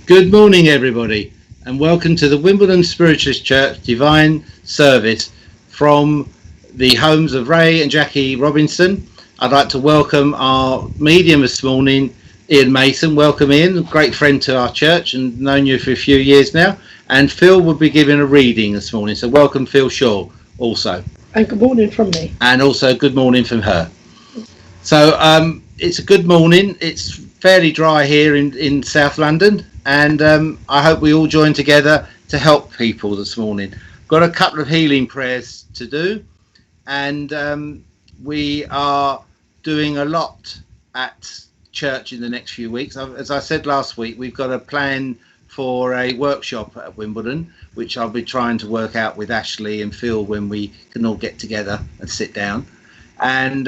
Good morning, everybody, and welcome to the Wimbledon Spiritualist Church Divine Service from the homes of Ray and Jackie Robinson. I'd like to welcome our medium this morning, Iain Mason. Welcome, Iain, a great friend to our church and known you for a few years now. And Phil will be giving a reading this morning, so welcome Phil Shaw also. And good morning from me. And also good morning from her. So it's a good morning. It's fairly dry here in South London. And I hope we all join together to help people this morning. Got a couple of healing prayers to do, and we are doing a lot at church in the next few weeks. As I said last week, we've got a plan for a workshop at Wimbledon, which I'll be trying to work out with Ashley and Phil when we can all get together and sit down. And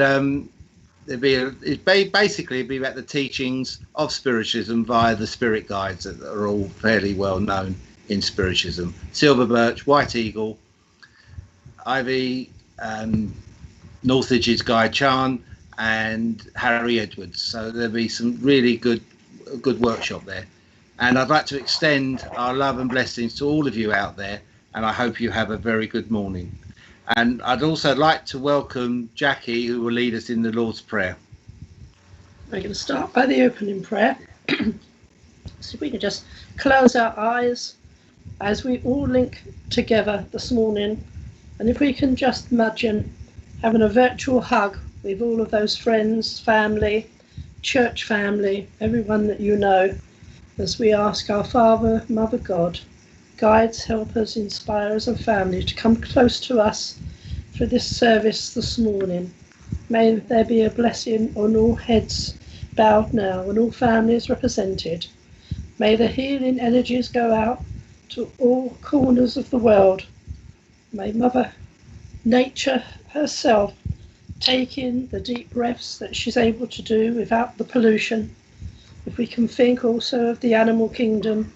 it'd be about the teachings of spiritualism via the spirit guides that are all fairly well known in spiritualism. Silver Birch, White Eagle, Ivy, Northridge's Guy Chan, and Harry Edwards. So there'll be some really good workshop there. And I'd like to extend our love and blessings to all of you out there, and I hope you have a very good morning. And I'd also like to welcome Jackie, who will lead us in the Lord's Prayer. We're going to start by the opening prayer. So we can just close our eyes as we all link together this morning. And if we can just imagine having a virtual hug with all of those friends, family, church family, everyone that you know, as we ask our Father, Mother God, guides, helpers, inspirers and family to come close to us for this service this morning. May there be a blessing on all heads bowed now and all families represented. May the healing energies go out to all corners of the world. May Mother Nature herself take in the deep breaths that she's able to do without the pollution. If we can think also of the animal kingdom,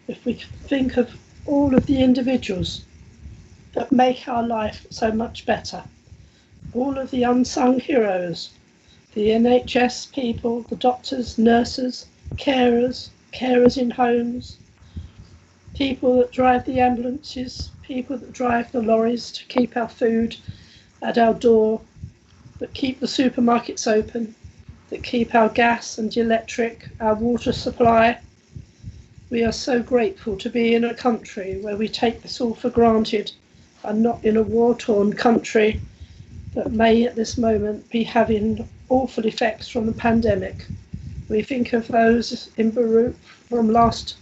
if we can think of all of the individuals that make our life so much better, all of the unsung heroes, the NHS people, the doctors, nurses, carers in homes, people that drive the ambulances, people that drive the lorries to keep our food at our door, that keep the supermarkets open, that keep our gas and electric, our water supply. We are so grateful to be in a country where we take this all for granted and not in a war-torn country that may at this moment be having awful effects from the pandemic. We think of those in Beirut from last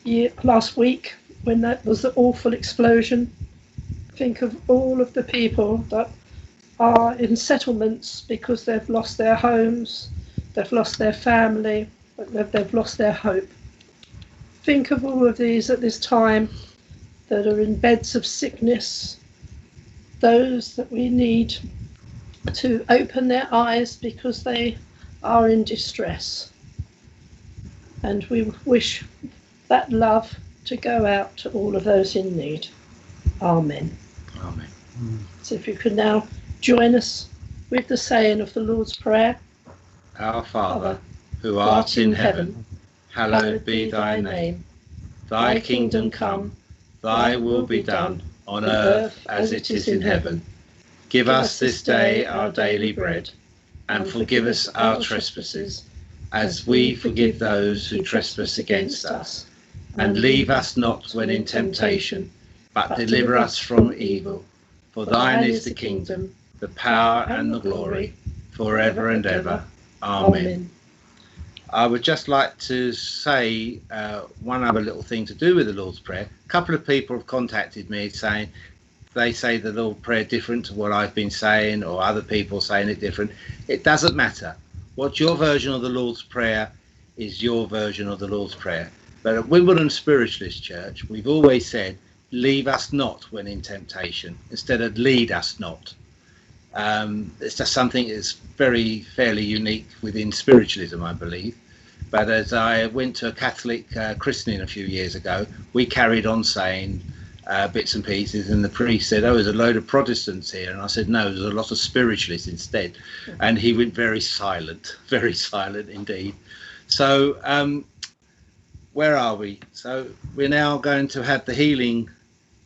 week when that was the awful explosion. Think of all of the people that are in settlements because they've lost their homes, they've lost their family, they've lost their hope. Think of all of these at this time that are in beds of sickness, those that we need to open their eyes because they are in distress. And we wish that love to go out to all of those in need. Amen. Amen. So if you could now join us with the saying of the Lord's Prayer. Our Father, who art in heaven, hallowed be thy name. Thy kingdom come, thy will be done, on earth as it is in heaven. Give us this day our daily bread, and forgive us our trespasses, as we forgive those who trespass against us. And leave us not when in temptation, but deliver us from evil. For thine is the kingdom, the power and the glory, forever and ever. Amen. I would just like to say one other little thing to do with the Lord's Prayer. A couple of people have contacted me saying they say the Lord's Prayer different to what I've been saying, or other people saying it different. It doesn't matter. What's your version of the Lord's Prayer is your version of the Lord's Prayer. But at Wimbledon Spiritualist Church, we've always said, leave us not when in temptation, instead of lead us not. It's just something that's fairly unique within spiritualism, I believe. But as I went to a Catholic christening a few years ago, we carried on saying bits and pieces, and the priest said, oh, there's a load of Protestants here. And I said, no, there's a lot of spiritualists instead. And he went very silent indeed. So where are we? So we're now going to have the healing,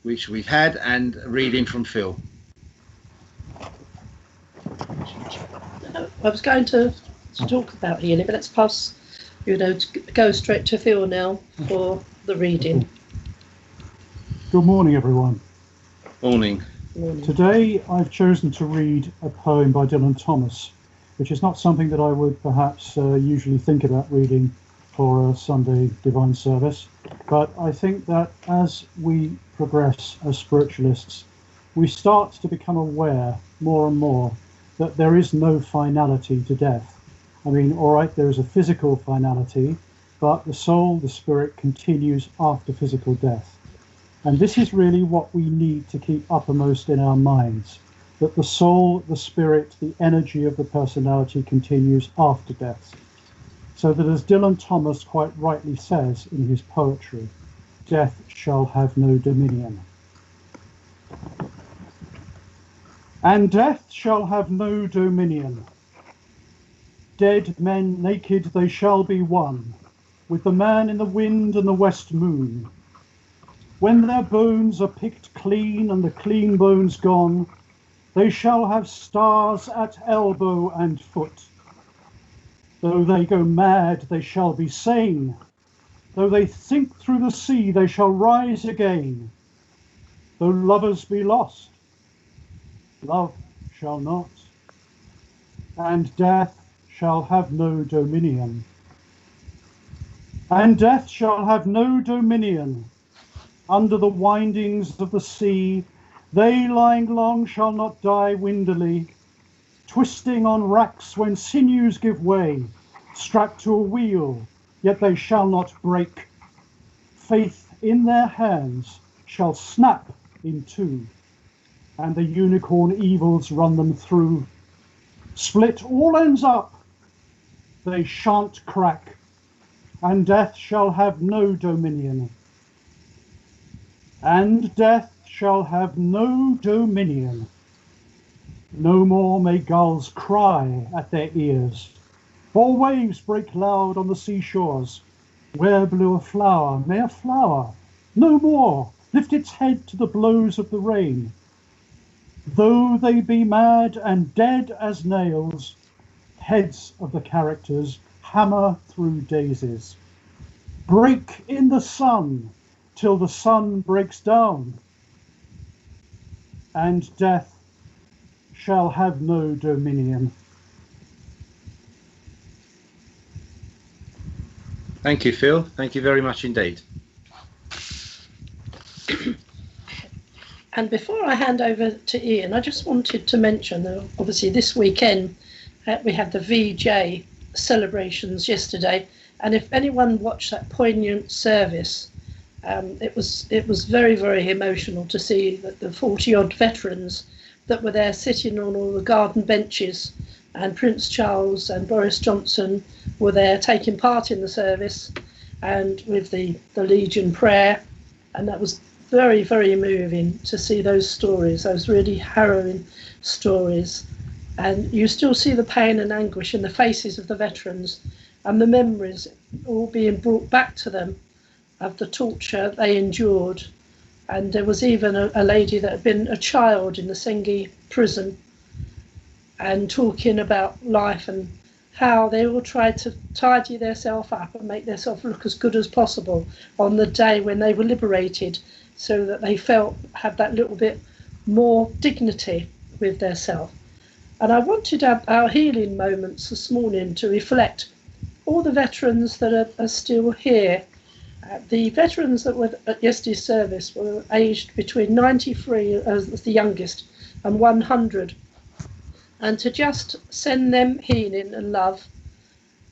which we've had, and reading from Phil. I was going to talk about healing, but let's pass, go straight to Phil now for the reading. Good morning, everyone. Morning. Today I've chosen to read a poem by Dylan Thomas, which is not something that I would perhaps usually think about reading for a Sunday divine service, but I think that as we progress as spiritualists, we start to become aware more and more that there is no finality to death. I mean, all right, there is a physical finality, but the soul, the spirit, continues after physical death. And this is really what we need to keep uppermost in our minds, that the soul, the spirit, the energy of the personality continues after death. So that, as Dylan Thomas quite rightly says in his poetry, death shall have no dominion. And death shall have no dominion. Dead men naked they shall be one, with the man in the wind and the west moon. When their bones are picked clean and the clean bones gone, they shall have stars at elbow and foot. Though they go mad, they shall be sane. Though they sink through the sea, they shall rise again. Though lovers be lost, love shall not, and death shall have no dominion. And death shall have no dominion. Under the windings of the sea, they lying long shall not die windily, twisting on racks when sinews give way, strapped to a wheel, yet they shall not break. Faith in their hands shall snap in two, and the unicorn evils run them through. Split all ends up, they shan't crack, and death shall have no dominion. And death shall have no dominion. No more may gulls cry at their ears, or waves break loud on the seashores. Where blew a flower, may a flower no more lift its head to the blows of the rain. Though they be mad and dead as nails, heads of the characters hammer through daisies. Break in the sun till the sun breaks down, and death shall have no dominion. Thank you, Phil. Thank you very much indeed. And before I hand over to Iain, I just wanted to mention that obviously this weekend we had the VJ celebrations yesterday, and if anyone watched that poignant service, it was very, very emotional to see that the 40-odd veterans that were there sitting on all the garden benches, and Prince Charles and Boris Johnson were there taking part in the service, and with the Legion prayer, and that was very, very moving to see those stories, those really harrowing stories. And you still see the pain and anguish in the faces of the veterans, and the memories all being brought back to them of the torture they endured. And there was even a lady that had been a child in the Sengi prison, and talking about life and how they all tried to tidy themselves up and make themselves look as good as possible on the day when they were liberated, so that they had that little bit more dignity with their self. And I wanted our healing moments this morning to reflect all the veterans that are still here. The veterans that were at yesterday's service were aged between 93 as the youngest and 100. And to just send them healing and love,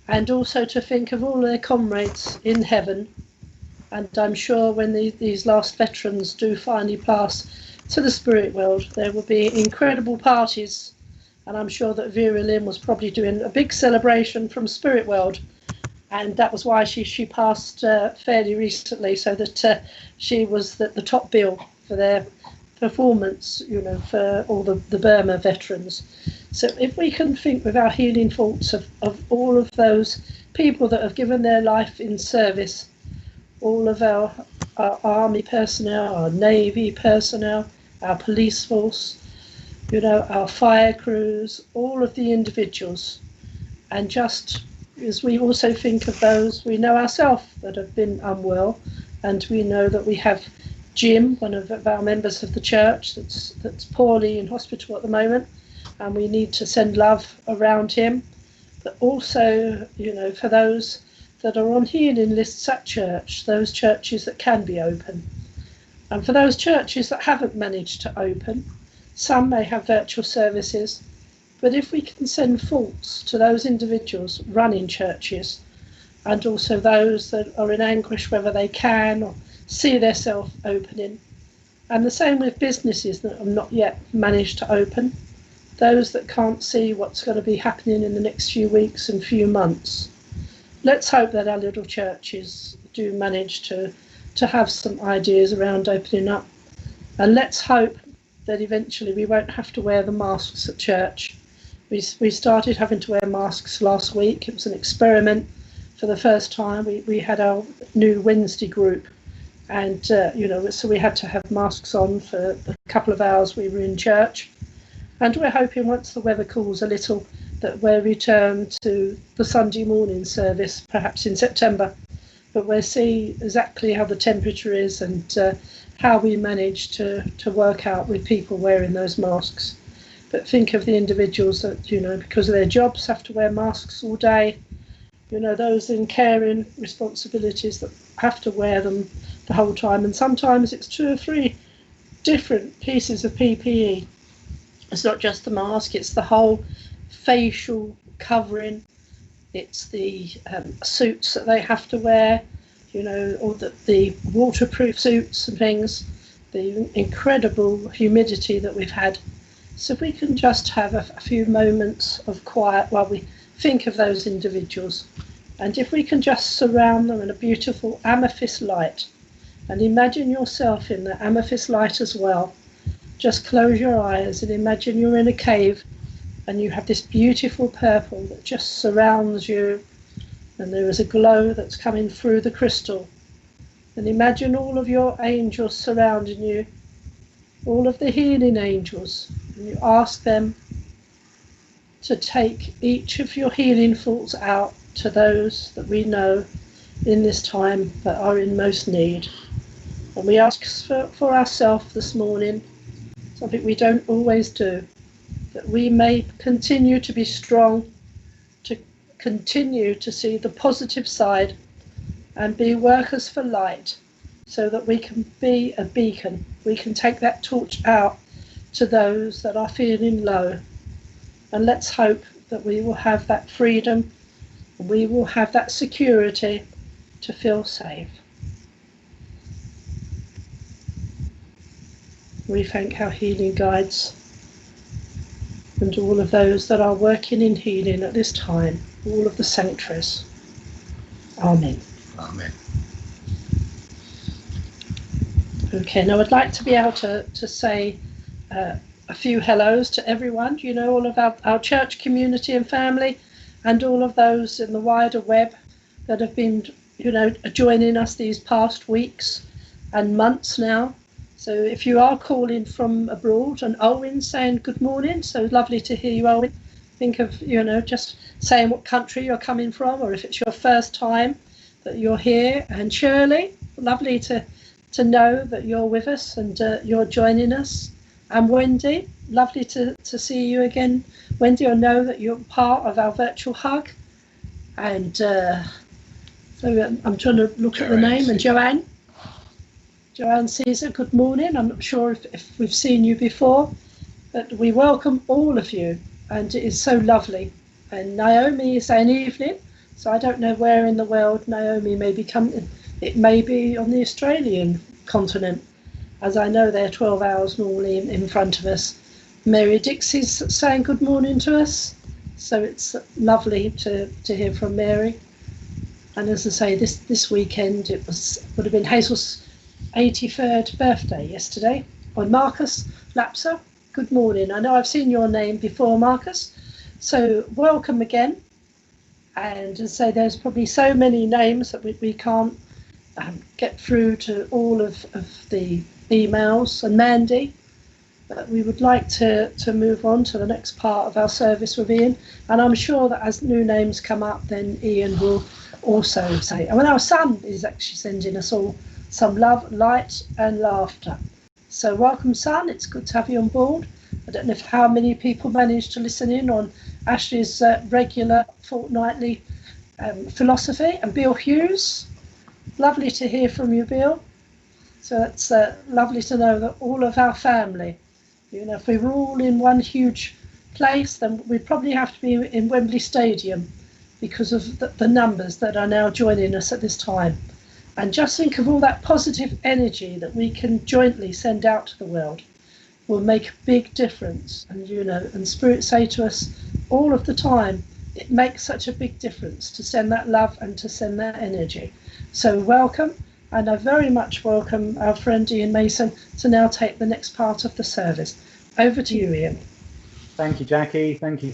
and also to think of all their comrades in heaven. And I'm sure when these last veterans do finally pass to the spirit world, there will be incredible parties. And I'm sure that Vera Lynn was probably doing a big celebration from spirit world. And that was why she passed fairly recently, so that she was the top bill for their performance, for all the Burma veterans. So if we can think with our healing thoughts of all of those people that have given their life in service, all of our army personnel, our navy personnel, our police force, our fire crews, all of the individuals. And just as we also think of those we know ourselves that have been unwell, and we know that we have Jim, one of our members of the church, that's poorly in hospital at the moment, and we need to send love around him. But also, for those that are on healing lists at church, those churches that can be open. And for those churches that haven't managed to open, some may have virtual services, but if we can send thoughts to those individuals running churches, and also those that are in anguish whether they can or see themselves opening, and the same with businesses that have not yet managed to open, those that can't see what's going to be happening in the next few weeks and few months. Let's hope that our little churches do manage to have some ideas around opening up, and let's hope that eventually we won't have to wear the masks at church. We started having to wear masks last week. It was an experiment for the first time. We had our new Wednesday group, and so we had to have masks on for the couple of hours we were in church. And we're hoping once the weather cools a little that we'll return to the Sunday morning service, perhaps in September. But we'll see exactly how the temperature is and how we manage to work out with people wearing those masks. But think of the individuals that, because of their jobs have to wear masks all day, those in caring responsibilities that have to wear them the whole time. And sometimes it's 2 or 3 different pieces of PPE. It's not just the mask, it's the whole facial covering, it's the suits that they have to wear, or the waterproof suits and things, the incredible humidity that we've had. So if we can just have a few moments of quiet while we think of those individuals, and if we can just surround them in a beautiful amethyst light, and imagine yourself in the amethyst light as well. Just close your eyes and imagine you're in a cave and you have this beautiful purple that just surrounds you, and there is a glow that's coming through the crystal. And imagine all of your angels surrounding you, all of the healing angels, and you ask them to take each of your healing thoughts out to those that we know in this time that are in most need. And we ask for ourselves this morning, something we don't always do, that we may continue to be strong, to continue to see the positive side and be workers for light, so that we can be a beacon. We can take that torch out to those that are feeling low. And let's hope that we will have that freedom, and we will have that security to feel safe. We thank our healing guides and all of those that are working in healing at this time, all of the sanctuaries. Amen. Amen. Okay, now I'd like to be able to say a few hellos to everyone, all of our church community and family, and all of those in the wider web that have been, joining us these past weeks and months now. So if you are calling from abroad, and Owen saying good morning, so lovely to hear you, Owen. Think of, just saying what country you're coming from, or if it's your first time that you're here. And Shirley, lovely to know that you're with us and you're joining us. And Wendy, lovely to see you again. Wendy, I know that you're part of our virtual hug. And so I'm trying to look at the name. And Joanne Caesar, good morning. I'm not sure if we've seen you before, but we welcome all of you, and it is so lovely. And Naomi is saying evening, so I don't know where in the world Naomi may be coming. It may be on the Australian continent, as I know they're 12 hours normally in front of us. Mary Dixie's saying good morning to us, so it's lovely to hear from Mary. And as I say, this weekend would have been Hazel's 83rd birthday yesterday. Or Marcus Lapser, good morning. I know I've seen your name before, Marcus, so welcome again. And as I say, there's probably so many names that we can't get through to all of the emails, and Mandy, but we would like to move on to the next part of our service with Iain, and I'm sure that as new names come up, then Iain will also say. And our son is actually sending us all some love, light and laughter. So welcome, son, it's good to have you on board. I don't know how many people managed to listen in on Ashley's regular fortnightly philosophy. And Bill Hughes, lovely to hear from you, Bill. So it's lovely to know that all of our family, if we were all in one huge place, then we'd probably have to be in Wembley Stadium because of the numbers that are now joining us at this time. And just think of all that positive energy that we can jointly send out to the world will make a big difference. And and Spirit say to us all of the time, it makes such a big difference to send that love and to send that energy. So welcome, and I very much welcome our friend Iain Mason to now take the next part of the service. Over to you, Iain. Thank you, Jackie. Thank you,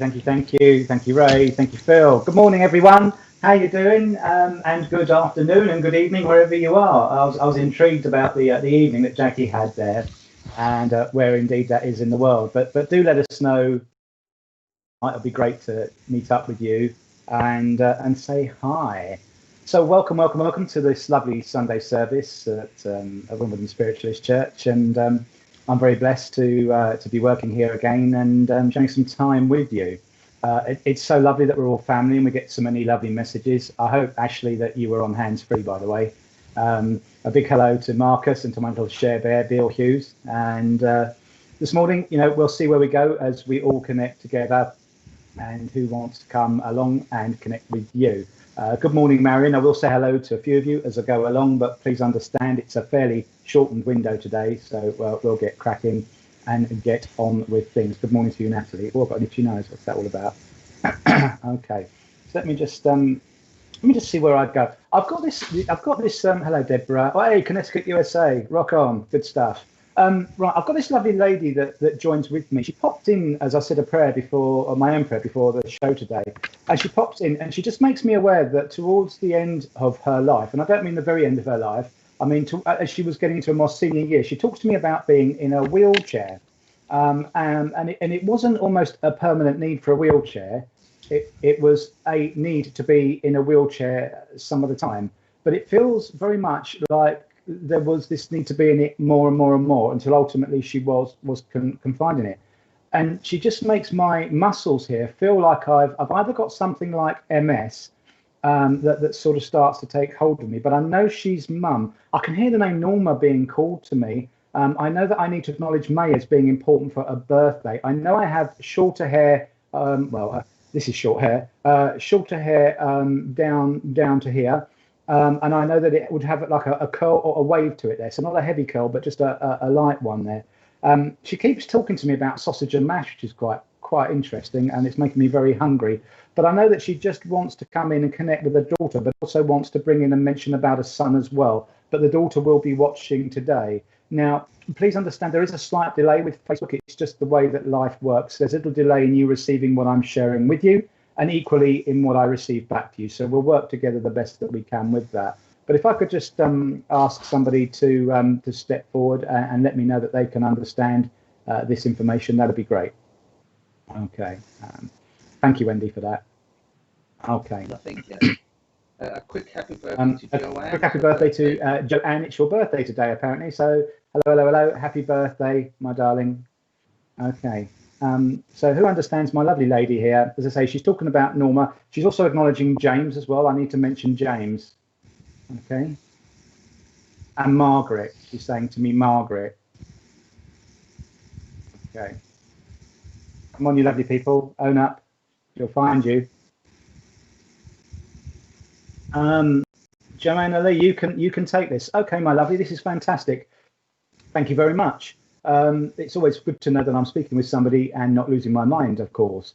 Ray. Thank you, Phil. Good morning, everyone. How you doing? And good afternoon and good evening, wherever you are. I was intrigued about the evening that Jackie had there, and where indeed that is in the world. But do let us know. It'll be great to meet up with you and say hi. So welcome to this lovely Sunday service at Wimbledon Spiritualist Church, and I'm very blessed to be working here again and sharing some time with you. It's so lovely that we're all family and we get so many lovely messages. I hope, Ashley, that you were on hands-free, by the way. A big hello to Marcus and to my little share bear, Bill Hughes. And this morning, we'll see where we go as we all connect together, and who wants to come along and connect with you. Good morning, Marion. I will say hello to a few of you as I go along, but please understand it's a fairly shortened window today, so we'll get cracking and get on with things. Good morning to you, Natalie. Oh, I've got an itchy nose. What's that all about? Okay, so let me just see where I'd go. I've got this. Hello, Deborah. Oh, hey, Connecticut, USA. Rock on. Good stuff. Right, I've got this lovely lady that joins with me. She popped in, as I said, my own prayer before the show today. And she pops in and she just makes me aware that towards the end of her life, and I don't mean the very end of her life, I mean, as she was getting into a more senior year, she talks to me about being in a wheelchair. And it wasn't almost a permanent need for a wheelchair. It was a need to be in a wheelchair some of the time. But it feels very much like there was this need to be in it more and more and more until ultimately she was confined in it. And she just makes my muscles here feel like I've either got something like MS that sort of starts to take hold of me. But I know she's mum. I can hear the name Norma being called to me. I know that I need to acknowledge May as being important for a birthday. I know I have shorter hair. This is short hair. Shorter hair down to here. And I know that it would have like a curl or a wave to it there. So not a heavy curl, but just a light one there. She keeps talking to me about sausage and mash, which is quite interesting, and it's making me very hungry. But I know that she just wants to come in and connect with her daughter, but also wants to bring in and mention about a son as well. But the daughter will be watching today. Now, please understand there is a slight delay with Facebook. It's just the way that life works. There's a little delay in you receiving what I'm sharing with you, and equally in what I receive back to you. So we'll work together the best that we can with that. But if I could just ask somebody to step forward and let me know that they can understand this information, that'd be great. Okay. Thank you, Wendy, for that. Okay. I think a quick happy birthday to Joanne. Quick happy birthday to Joanne. It's your birthday today, apparently. So hello. Happy birthday, my darling. Okay. So who understands my lovely lady here? As I say, she's talking about Norma. She's also acknowledging James as well. I need to mention James. Okay. And Margaret. She's saying to me, Margaret. Okay. Come on, you lovely people. Own up. She'll find you. Joanna Lee, you can take this. Okay, my lovely. This is fantastic. Thank you very much. It's always good to know that I'm speaking with somebody and not losing my mind, of course.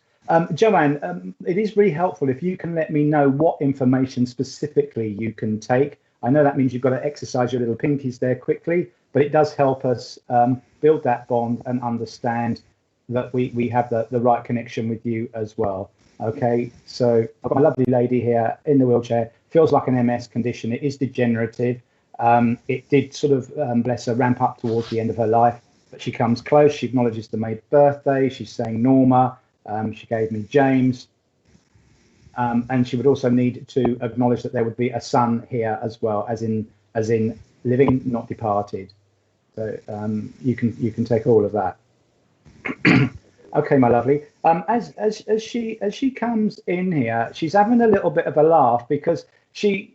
Joanne, it is really helpful if you can let me know what information specifically you can take. I know that means you've got to exercise your little pinkies there quickly, but it does help us build that bond and understand that we have the right connection with you as well. Okay, so I've got my lovely lady here in the wheelchair. Feels like an MS condition. It is degenerative. It did sort of, bless her, ramp up towards the end of her life, but she comes close. She acknowledges the May birthday. She's saying Norma. She gave me James. And she would also need to acknowledge that there would be a son here as well, as in living, not departed. So you can take all of that. Okay, my lovely. As she comes in here, she's having a little bit of a laugh because she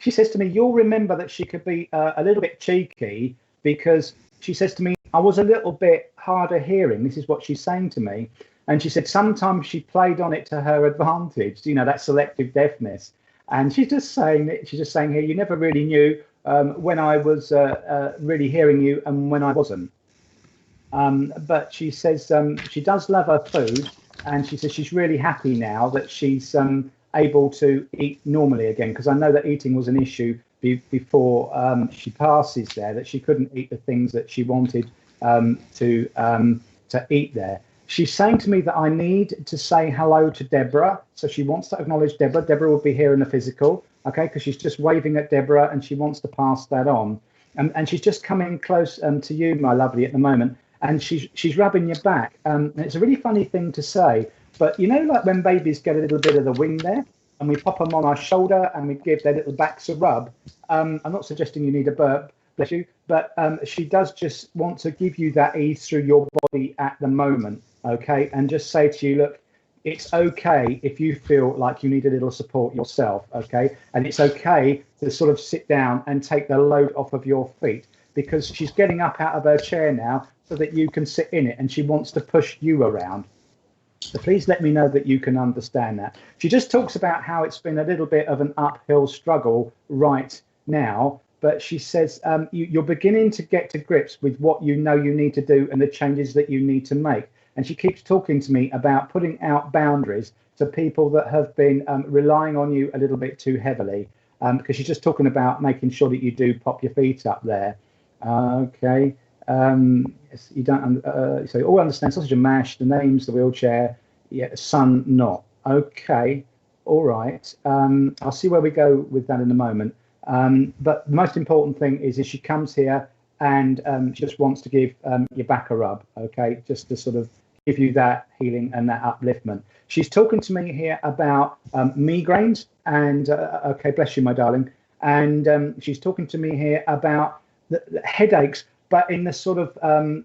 says to me, "You'll remember that she could be a little bit cheeky," because she says to me, "I was a little bit harder hearing." This is what she's saying to me. And she said sometimes she played on it to her advantage, you know, that selective deafness. And she's just saying here, you never really knew when I was really hearing you and when I wasn't. But she says she does love her food, and she says she's really happy now that she's able to eat normally again, because I know that eating was an issue before she passes there, that she couldn't eat the things that she wanted to eat there. She's saying to me that I need to say hello to Deborah. So she wants to acknowledge Deborah. Deborah will be here in the physical, okay, because she's just waving at Deborah and she wants to pass that on. And she's just coming close to you, my lovely, at the moment. And she's rubbing your back. And it's a really funny thing to say, but you know, like when babies get a little bit of the wing there, and we pop them on our shoulder and we give their little backs a rub. I'm not suggesting you need a burp, bless you, but she does just want to give you that ease through your body at the moment, okay? And just say to you, look, it's okay if you feel like you need a little support yourself, okay? And it's okay to sort of sit down and take the load off of your feet, because she's getting up out of her chair now so that you can sit in it, and she wants to push you around. So please let me know that you can understand that. She just talks about how it's been a little bit of an uphill struggle right now, but she says you're beginning to get to grips with what you know you need to do and the changes that you need to make. And she keeps talking to me about putting out boundaries to people that have been relying on you a little bit too heavily, because she's just talking about making sure that you do pop your feet up there. Okay. You don't. So all understand sausage and mash. The name's the wheelchair. Yeah, son not. Okay. All right. I'll see where we go with that in a moment. But the most important thing is she comes here and she just wants to give your back a rub. Okay, just to sort of give you that healing and that upliftment. She's talking to me here about migraines and okay, bless you, my darling. And she's talking to me here about the headaches, but in the sort of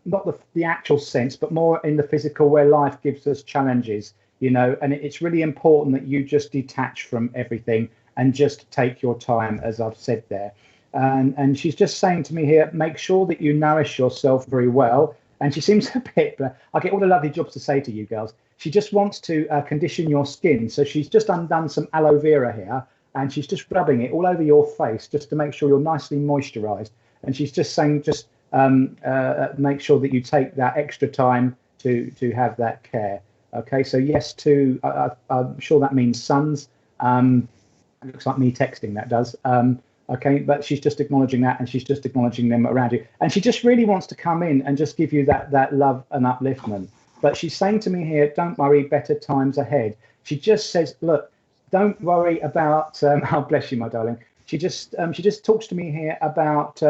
not the actual sense, but more in the physical, where life gives us challenges, you know. And it's really important that you just detach from everything and just take your time, as I've said there. And she's just saying to me here, make sure that you nourish yourself very well. And she seems a bit, I get all the lovely jobs to say to you girls. She just wants to condition your skin. So she's just undone some aloe vera here, and she's just rubbing it all over your face just to make sure you're nicely moisturized. And she's just saying, just make sure that you take that extra time to have that care. Okay, so yes to, I'm sure that means sons. It looks like me texting, that does. Okay, but she's just acknowledging that, and she's just acknowledging them around you. And she just really wants to come in and just give you that love and upliftment. But she's saying to me here, don't worry, better times ahead. She just says, look, don't worry about, oh, bless you, my darling. She just talks to me here about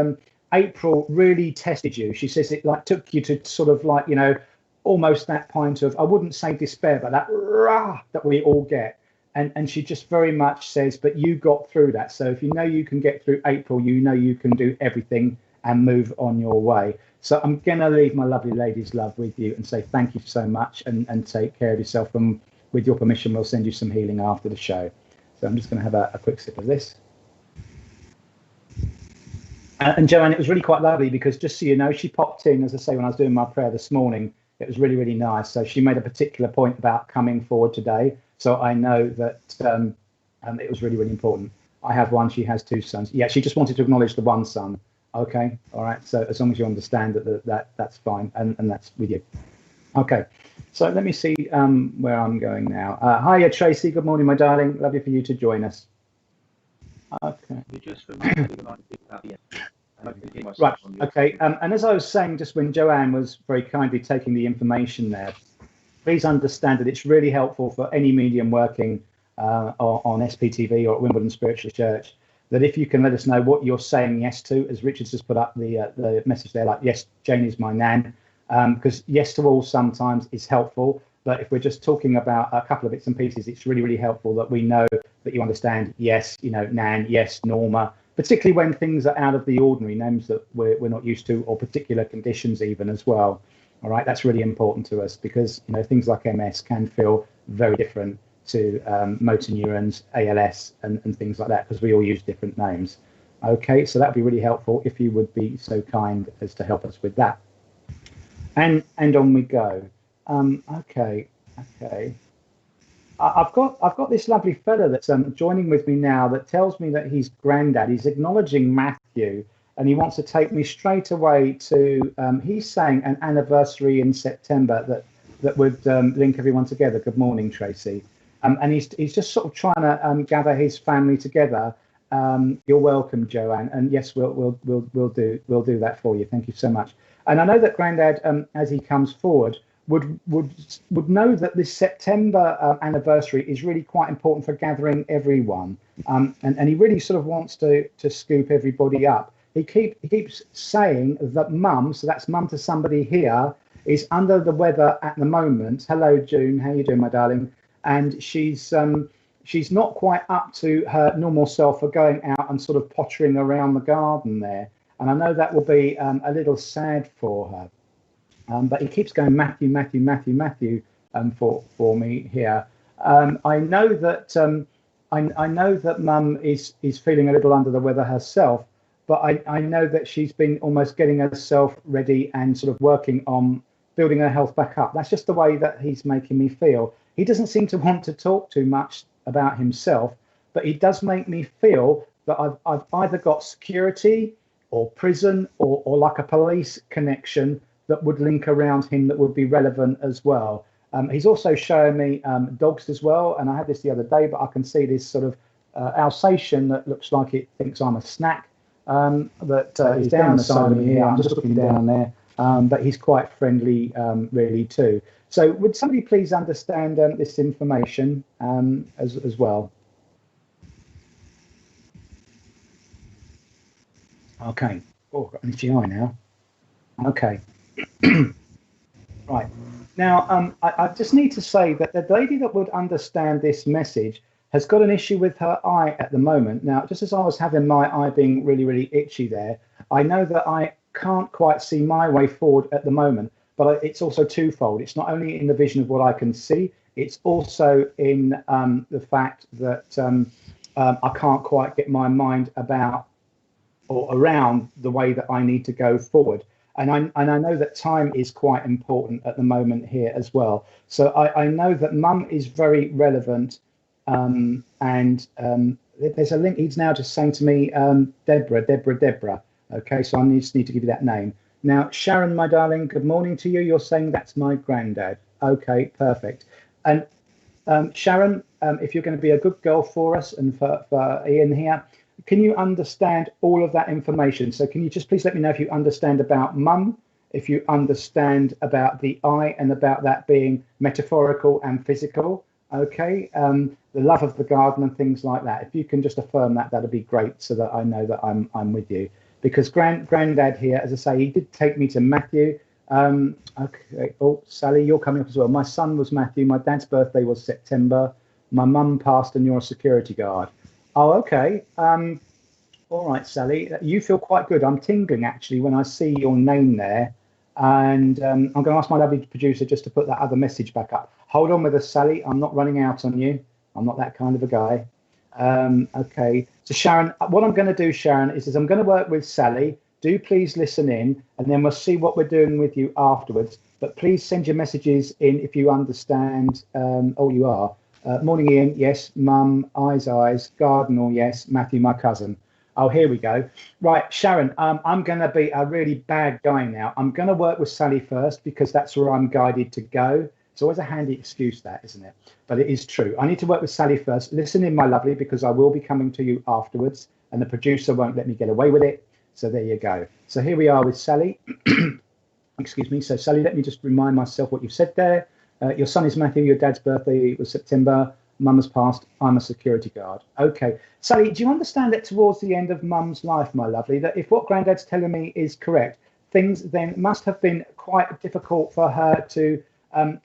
April really tested you. She says it like took you to sort of like, you know, almost that point of, I wouldn't say despair, but that rah that we all get. And she just very much says, but you got through that. So if you know you can get through April, you know you can do everything and move on your way. So I'm going to leave my lovely lady's love with you and say thank you so much, and take care of yourself. And with your permission, we'll send you some healing after the show. So I'm just going to have a quick sip of this. And Joanne, it was really quite lovely because, just so you know, she popped in, as I say, when I was doing my prayer this morning. It was really, really nice. So she made a particular point about coming forward today. So I know that it was really, really important. I have one, she has two sons. Yeah, she just wanted to acknowledge the one son. Okay, all right. So as long as you understand that's fine, and that's with you. Okay, so let me see where I'm going now. Hiya, Tracy. Good morning, my darling. Lovely for you to join us. Okay. Right, okay. And as I was saying, just when Joanne was very kindly taking the information there, please understand that it's really helpful for any medium working on SPTV or at Wimbledon Spiritualist Church that if you can let us know what you're saying yes to, as Richard's just put up the message there, like, yes, Jane is my nan, because yes to all sometimes is helpful. But if we're just talking about a couple of bits and pieces, it's really, really helpful that we know that you understand yes, nan, yes, Norma, particularly when things are out of the ordinary, names that we're not used to, or particular conditions even as well. All right, that's really important to us, because things like MS can feel very different to motor neurons, ALS, and things like that, because we all use different names. Okay, so that would be really helpful if you would be so kind as to help us with that. And on we go. Okay. I've got this lovely fella that's joining with me now that tells me that he's granddad. He's acknowledging Matthew, and he wants to take me straight away to. He's saying an anniversary in September that would link everyone together. Good morning, Tracy. And he's just sort of trying to gather his family together. You're welcome, Joanne. And yes, we'll do that for you. Thank you so much. And I know that Grandad, as he comes forward, would know that this September anniversary is really quite important for gathering everyone. And he really sort of wants to scoop everybody up. He keeps saying that Mum, so that's Mum to somebody here, is under the weather at the moment. Hello, June. How you doing, my darling? And she's not quite up to her normal self for going out and sort of pottering around the garden there. And I know that will be a little sad for her. But he keeps going Matthew for me here. I know that I know that Mum is feeling a little under the weather herself, but I know that she's been almost getting herself ready and sort of working on building her health back up. That's just the way that he's making me feel. He doesn't seem to want to talk too much about himself, but he does make me feel that I've either got security or prison or like a police connection that would link around him that would be relevant as well. He's also showing me dogs as well, and I had this the other day, but I can see this sort of Alsatian that looks like it thinks I'm a snack, that is down the side of me here. I'm just looking down there, but he's quite friendly really too. So would somebody please understand this information as well? Okay. Oh, I've got an itchy eye now. Okay. Right. Now, I just need to say that the lady that would understand this message has got an issue with her eye at the moment. Now, just as I was having my eye being really, really itchy there, I know that I can't quite see my way forward at the moment, but it's also twofold. It's not only in the vision of what I can see, it's also in the fact that I can't quite get my mind about or around the way that I need to go forward. And I know that time is quite important at the moment here as well. So I know that Mum is very relevant. And there's a link. He's now just saying to me, Deborah. Okay, so I just need to give you that name. Now, Sharon, my darling, good morning to you. You're saying that's my granddad. Okay, perfect. And Sharon, if you're going to be a good girl for us and for Iain here, can you understand all of that information? So can you just please let me know if you understand about Mum, if you understand about the eye and about that being metaphorical and physical, okay? The love of the garden and things like that. If you can just affirm that, that'd be great, so that I know that I'm with you. Because Grandad here, as I say, he did take me to Matthew. Okay. Oh, Sally, you're coming up as well. My son was Matthew. My dad's birthday was September. My mum passed, and you're a security guard. Oh, okay. All right, Sally, you feel quite good. I'm tingling actually when I see your name there. And I'm going to ask my lovely producer just to put that other message back up. Hold on with us, Sally. I'm not running out on you. I'm not that kind of a guy. Okay. So Sharon, what I'm going to do, Sharon, is I'm going to work with Sally. Do please listen in, and then we'll see what we're doing with you afterwards. But please send your messages in if you understand. Oh, you are. Morning, Ian. Yes. Mum, eyes. Garden, yes. Matthew, my cousin. Oh, here we go. Right, Sharon, I'm going to be a really bad guy now. I'm going to work with Sally first because that's where I'm guided to go. It's always a handy excuse, that, isn't it? But it is true. I need to work with Sally first. Listen in, my lovely, because I will be coming to you afterwards, and the producer won't let me get away with it. So there you go. So here we are with Sally. Excuse me. So, Sally, let me just remind myself what you've said there. Your son is Matthew. Your dad's birthday was September. Mum has passed. I'm a security guard. Okay. Sally, do you understand that towards the end of Mum's life, my lovely, that if what Granddad's telling me is correct, things then must have been quite difficult for her to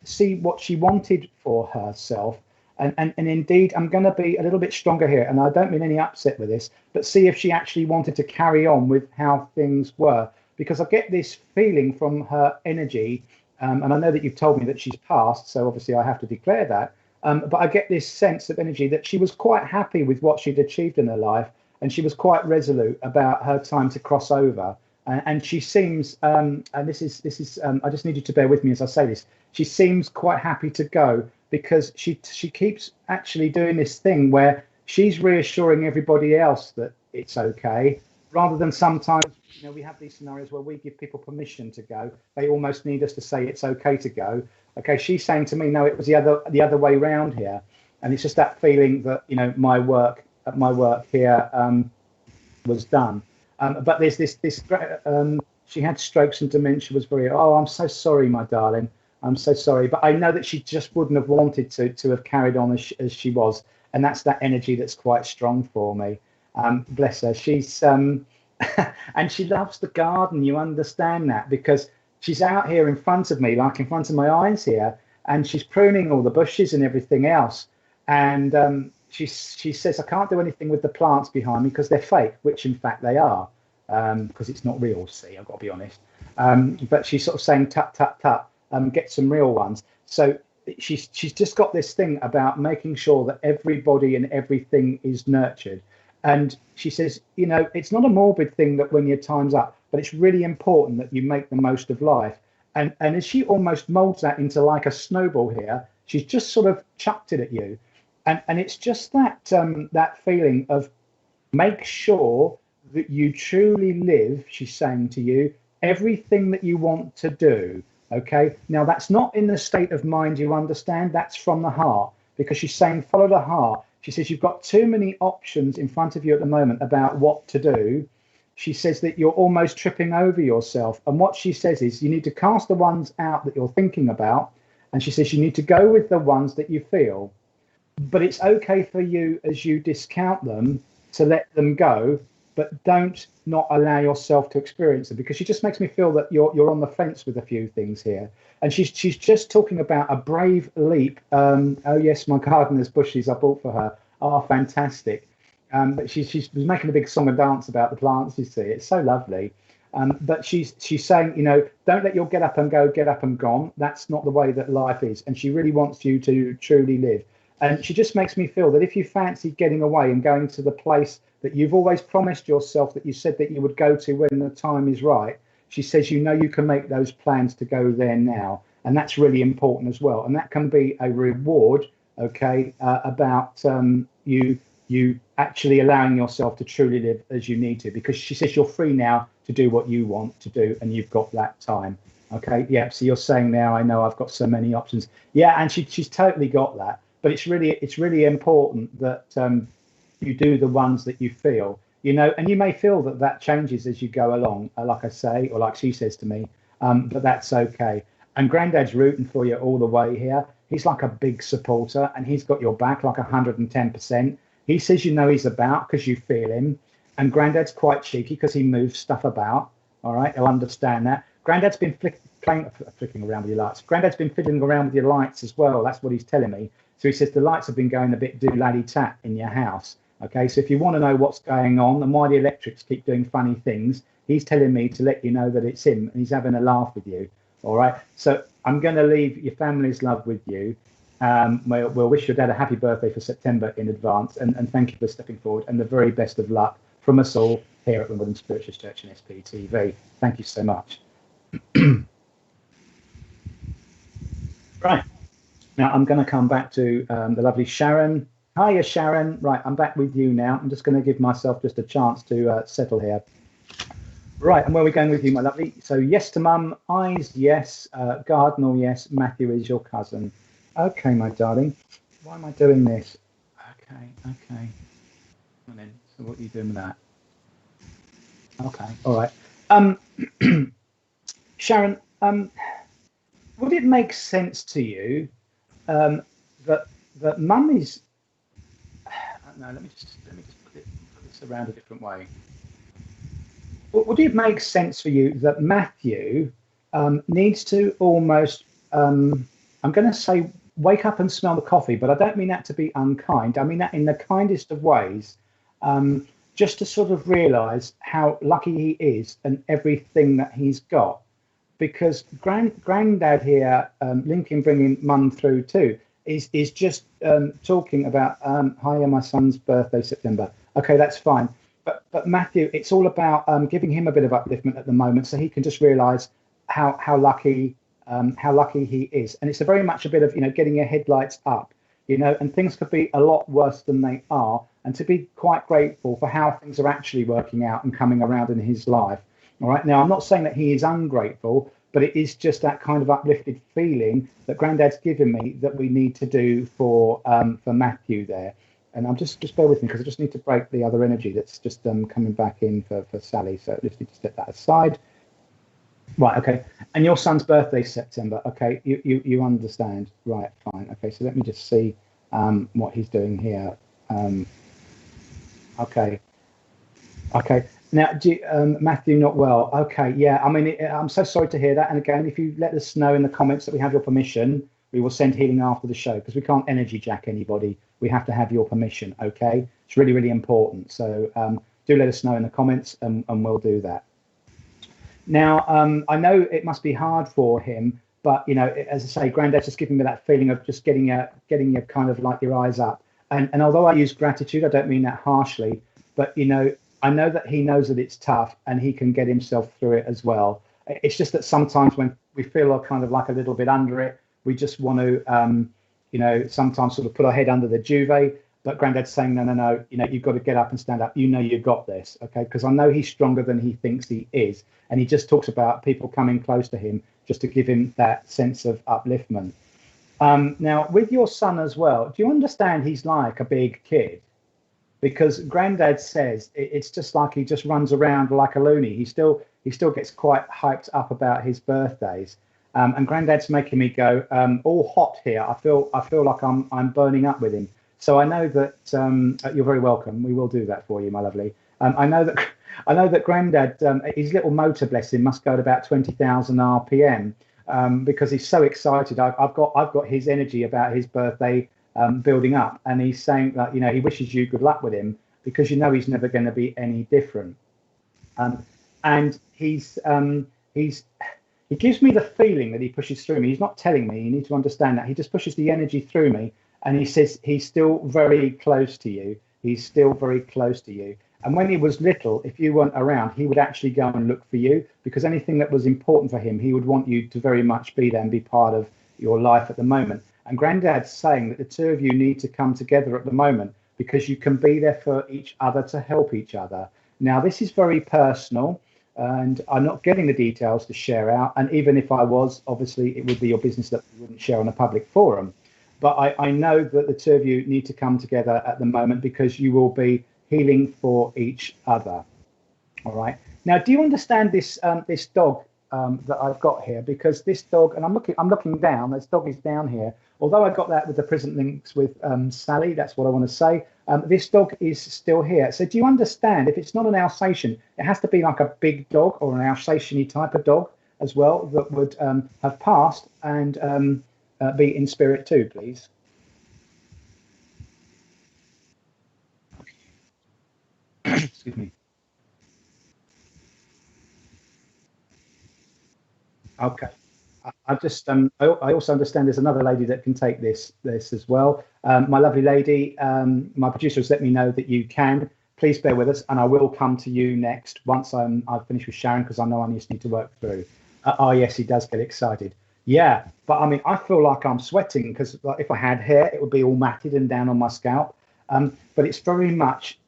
see what she wanted for herself. And indeed, I'm going to be a little bit stronger here, and I don't mean any upset with this, but see if she actually wanted to carry on with how things were. Because I get this feeling from her energy, and I know that you've told me that she's passed, so obviously I have to declare that. But I get this sense of energy that she was quite happy with what she'd achieved in her life, and she was quite resolute about her time to cross over. And she seems, and this is, I just need you to bear with me as I say this. She seems quite happy to go because she keeps actually doing this thing where she's reassuring everybody else that it's okay, rather than sometimes, you know, we have these scenarios where we give people permission to go. They almost need us to say it's okay to go. Okay, she's saying to me, no, it was the other way round here, and it's just that feeling that, you know, my work here was done. But there's this she had strokes and dementia, was very, oh, I'm so sorry, my darling. I'm so sorry. But I know that she just wouldn't have wanted to have carried on as she was. And that's that energy that's quite strong for me. Bless her. She's, and she loves the garden. You understand that, because she's out here in front of me, like in front of my eyes here, and she's pruning all the bushes and everything else. And she says, I can't do anything with the plants behind me because they're fake, which in fact they are, because it's not real, see, I've got to be honest. But she's sort of saying, tut, tut, tut, get some real ones. So she's just got this thing about making sure that everybody and everything is nurtured. And she says, you know, it's not a morbid thing that when your time's up, but it's really important that you make the most of life. And as she almost molds that into like a snowball here, she's just sort of chucked it at you. And it's just that that feeling of make sure that you truly live, she's saying to you, everything that you want to do. Okay. Now, that's not in the state of mind, you understand? That's from the heart, because she's saying follow the heart. She says you've got too many options in front of you at the moment about what to do. She says that you're almost tripping over yourself. And what she says is you need to cast the ones out that you're thinking about. And she says you need to go with the ones that you feel. But it's okay for you, as you discount them, to let them go, but don't not allow yourself to experience them, because she just makes me feel that you're on the fence with a few things here. And she's just talking about a brave leap. Oh yes, my gardener's bushes I bought for her are fantastic. But she's making a big song and dance about the plants. You see, it's so lovely. But she's saying, you know, don't let your get up and gone. That's not the way that life is. And she really wants you to truly live. And she just makes me feel that if you fancy getting away and going to the place that you've always promised yourself that you said that you would go to when the time is right, she says, you know, you can make those plans to go there now. And that's really important as well. And that can be a reward, okay, about you actually allowing yourself to truly live as you need to, because she says you're free now to do what you want to do, and you've got that time. Okay, yeah, so you're saying now, I know I've got so many options. Yeah, and she's totally got that. But it's really important that you do the ones that you feel, you know, and you may feel that changes as you go along, like I say, or like she says to me, but that's okay. And Grandad's rooting for you all the way here. He's like a big supporter, and he's got your back like 110%. He says, you know, he's about because you feel him. And Grandad's quite cheeky because he moves stuff about. All right, he'll understand that. Grandad's been flicking around with your lights. Grandad's been fiddling around with your lights as well. That's what he's telling me. So he says the lights have been going a bit do-laddy-tat in your house. Okay, so if you want to know what's going on and why the electrics keep doing funny things, he's telling me to let you know that it's him, and he's having a laugh with you. All right, so I'm going to leave your family's love with you. We'll wish your dad a happy birthday for September in advance, and thank you for stepping forward, and the very best of luck from us all here at Wimbledon Spiritualist Church and SPTV. Thank you so much. Right. Now, I'm going to come back to the lovely Sharon. Hiya, Sharon. Right, I'm back with you now. I'm just going to give myself just a chance to settle here. Right, and where are we going with you, my lovely? So, yes to mum, eyes, yes, Gardner, yes, Matthew is your cousin. Okay, my darling. Why am I doing this? Okay. Come on in. So what are you doing with that? Okay, all right. Sharon, would it make sense to you that that mum is. No, let me just put this around a different way. Would it make sense for you that Matthew needs to almost, I'm going to say, wake up and smell the coffee, but I don't mean that to be unkind. I mean that in the kindest of ways, just to sort of realise how lucky he is and everything that he's got. Because Grandad here, Lincoln bringing mum through too, is just talking about, hi, my son's birthday, September. Okay, that's fine. But Matthew, it's all about giving him a bit of upliftment at the moment, so he can just realise how lucky he is. And it's very much a bit of getting your headlights up, and things could be a lot worse than they are, and to be quite grateful for how things are actually working out and coming around in his life. All right. Now, I'm not saying that he is ungrateful, but it is just that kind of uplifted feeling that Grandad's given me that we need to do for Matthew there. And I'm just bear with me, because I just need to break the other energy that's just coming back in for Sally. So I just need to step that aside. Right, okay. And your son's birthday, September. Okay, you understand. Right, fine. Okay, so let me just see what he's doing here. Okay. Now, Matthew, not well. Okay, yeah. I mean, I'm so sorry to hear that. And again, if you let us know in the comments that we have your permission, we will send healing after the show, because we can't energy jack anybody. We have to have your permission, okay? It's really, really important. So do let us know in the comments, and we'll do that. Now, I know it must be hard for him, but, as I say, Grandad's just giving me that feeling of just getting your kind of like your eyes up. And although I use gratitude, I don't mean that harshly, but, I know that he knows that it's tough and he can get himself through it as well. It's just that sometimes when we feel kind of like a little bit under it, we just want to, sometimes sort of put our head under the duvet. But Grandad's saying, no, you've got to get up and stand up. You've got this, okay? Because I know he's stronger than he thinks he is. And he just talks about people coming close to him just to give him that sense of upliftment. Now, with your son as well, do you understand he's like a big kid? Because Grandad says it's just like he just runs around like a loony. He still gets quite hyped up about his birthdays. And Grandad's making me go all hot here. I feel like I'm burning up with him. So I know that you're very welcome. We will do that for you, my lovely. I know that Grandad, his little motor, bless him, must go at about 20,000 RPM because he's so excited. I've got his energy about his birthday building up, and he's saying that he wishes you good luck with him, because he's never going to be any different. And he gives me the feeling that he pushes through me. He's not telling me. You need to understand that. He just pushes the energy through me, and he says he's still very close to you. He's still very close to you. And when he was little, if you weren't around, he would actually go and look for you, because anything that was important for him, he would want you to very much be there and be part of your life at the moment. And Grandad's saying that the two of you need to come together at the moment, because you can be there for each other to help each other. Now, this is very personal, and I'm not getting the details to share out. And even if I was, obviously, it would be your business that we wouldn't share on a public forum. But I know that the two of you need to come together at the moment, because you will be healing for each other. All right. Now, do you understand this this dog that I've got here? Because this dog, and I'm looking down. This dog is down here. Although I got that with the present links with Sally, that's what I want to say. This dog is still here. So do you understand? If it's not an Alsatian, it has to be like a big dog or an Alsatian-y type of dog as well that would have passed and be in spirit too, please. Excuse me. Okay. I just I also understand there's another lady that can take this as well. My lovely lady, my producer has let me know that you can. Please bear with us, and I will come to you next once I've finished with Sharon, because I know I just need to work through. Oh yes, he does get excited. Yeah, but I mean, I feel like I'm sweating, because if I had hair, it would be all matted and down on my scalp. But it's very much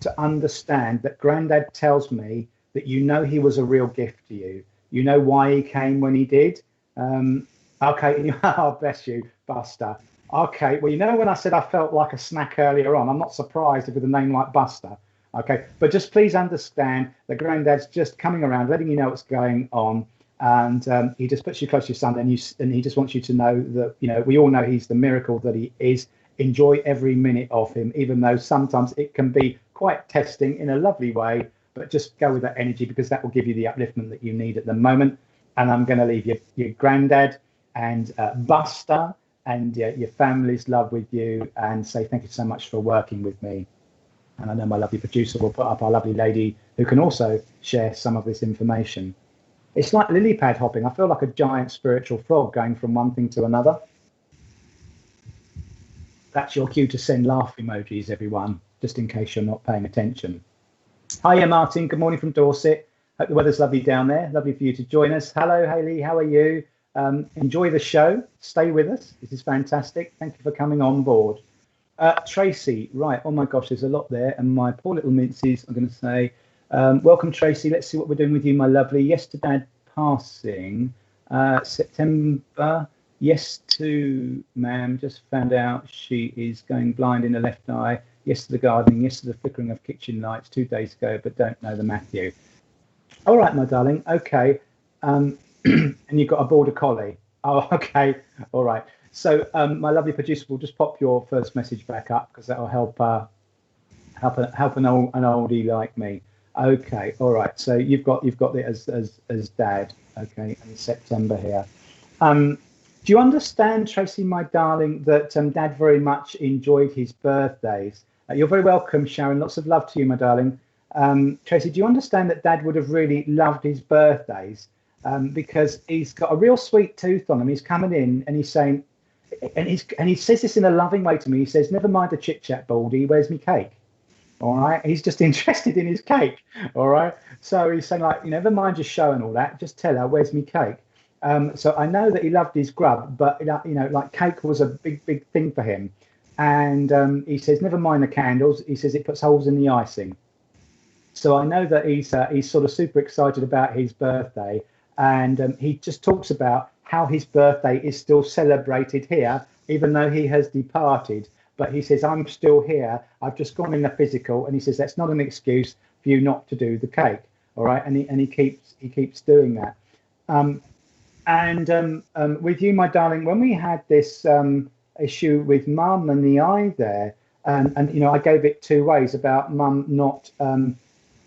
to understand that Grandad tells me that he was a real gift to you. You know why he came when he did. Okay, oh, bless you, Buster. Okay, well, when I said I felt like a snack earlier on, I'm not surprised with a name like Buster. Okay, but just please understand that Grandad's just coming around, letting you know what's going on, and he just puts you close to your son, and he just wants you to know that we all know he's the miracle that he is enjoy every minute of him, even though sometimes it can be quite testing in a lovely way. But just go with that energy, because that will give you the upliftment that you need at the moment. And I'm going to leave your granddad and Buster and your family's love with you, and say thank you so much for working with me. And I know my lovely producer will put up our lovely lady who can also share some of this information. It's like lily pad hopping. I feel like a giant spiritual frog going from one thing to another. That's your cue to send laugh emojis, everyone, just in case you're not paying attention. Hiya, Martin. Good morning from Dorset. Hope the weather's lovely down there. Lovely for you to join us. Hello, Hayley. How are you? Enjoy the show. Stay with us. This is fantastic. Thank you for coming on board. Tracy, right. Oh, my gosh, there's a lot there. And my poor little minces, I'm going to say, welcome, Tracy. Let's see what we're doing with you, my lovely. Yes to Dad passing. September. Yes to ma'am. Just found out she is going blind in the left eye. Yes to the gardening. Yes to the flickering of kitchen lights 2 days ago, but don't know the Matthew. All right, my darling. Okay. And you've got a border collie. Oh, okay. All right. So my lovely producer will just pop your first message back up, because that'll help an oldie like me. Okay. All right. So you've got it as Dad. Okay. And September here. Do you understand, Tracy, my darling, that Dad very much enjoyed his birthdays? You're very welcome, Sharon. Lots of love to you, my darling. Tracy, do you understand that Dad would have really loved his birthdays? Because he's got a real sweet tooth on him. He's coming in and he's saying, and he says this in a loving way to me. He says, "Never mind the chit chat, Baldy. Where's me cake?" All right. He's just interested in his cake. All right. So he's saying, like, never mind your show and all that. Just tell her, where's me cake? So I know that he loved his grub, but like cake was a big thing for him. And he says, never mind the candles. He says it puts holes in the icing. So I know that he's sort of super excited about his birthday, and he just talks about how his birthday is still celebrated here, even though he has departed. But he says, I'm still here. I've just gone in the physical, and he says that's not an excuse for you not to do the cake. All right, and he keeps doing that. With you, my darling, when we had this issue with Mum and the eye there, and I gave it 2 ways about Mum not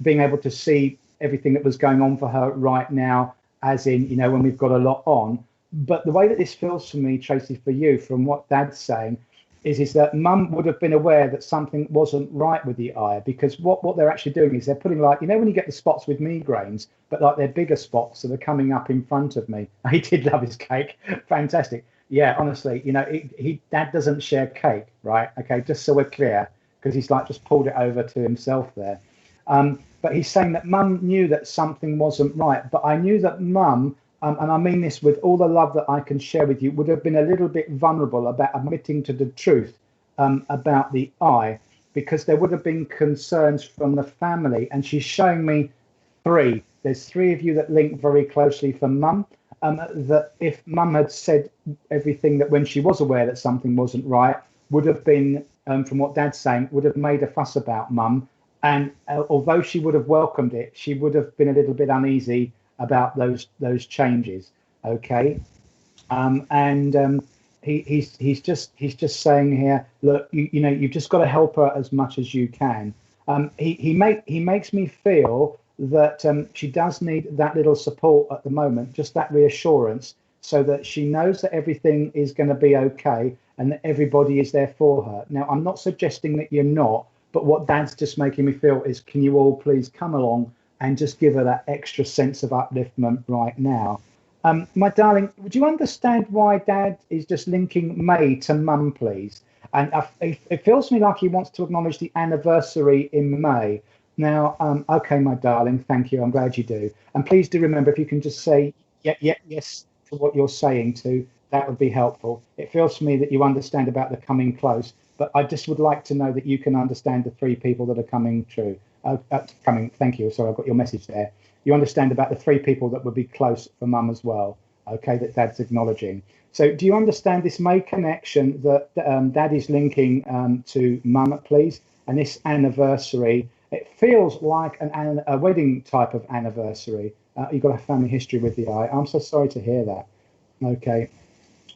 being able to see everything that was going on for her right now, as in, when we've got a lot on. But the way that this feels for me, Tracy, for you, from what Dad's saying, is that Mum would have been aware that something wasn't right with the eye, because what they're actually doing is they're putting, like, when you get the spots with migraines, but like they're bigger spots that are coming up in front of me. He did love his cake. Fantastic. Yeah, honestly, Dad doesn't share cake, right? Okay, just so we're clear, because he's like just pulled it over to himself there. But he's saying that Mum knew that something wasn't right, but I knew that Mum, and I mean this with all the love that I can share with you, would have been a little bit vulnerable about admitting to the truth about the eye, because there would have been concerns from the family. And she's showing me 3. There's 3 of you that link very closely for Mum, that if Mum had said everything, that when she was aware that something wasn't right, would have been, from what Dad's saying, would have made a fuss about Mum. And although she would have welcomed it, she would have been a little bit uneasy about those changes. Okay. He's just saying here, look, you've just got to help her as much as you can. He makes me feel that she does need that little support at the moment, just that reassurance, so that she knows that everything is going to be okay and that everybody is there for her. Now, I'm not suggesting that you're not, but what Dad's just making me feel is, can you all please come along and just give her that extra sense of upliftment right now? My darling, would you understand why Dad is just linking May to Mum, please? And it feels to me like he wants to acknowledge the anniversary in May. Now, okay, my darling, thank you. I'm glad you do. And please do remember, if you can just say yes to what you're saying to, that would be helpful. It feels to me that you understand about the coming close, but I just would like to know that you can understand the 3 people that are coming true. Thank you. Sorry, I've got your message there. You understand about the 3 people that would be close for Mum as well. Okay, that Dad's acknowledging. So do you understand this May connection that Dad is linking to Mum, please? And this anniversary, it feels like a wedding type of anniversary. You've got a family history with the eye. I'm so sorry to hear that. Okay.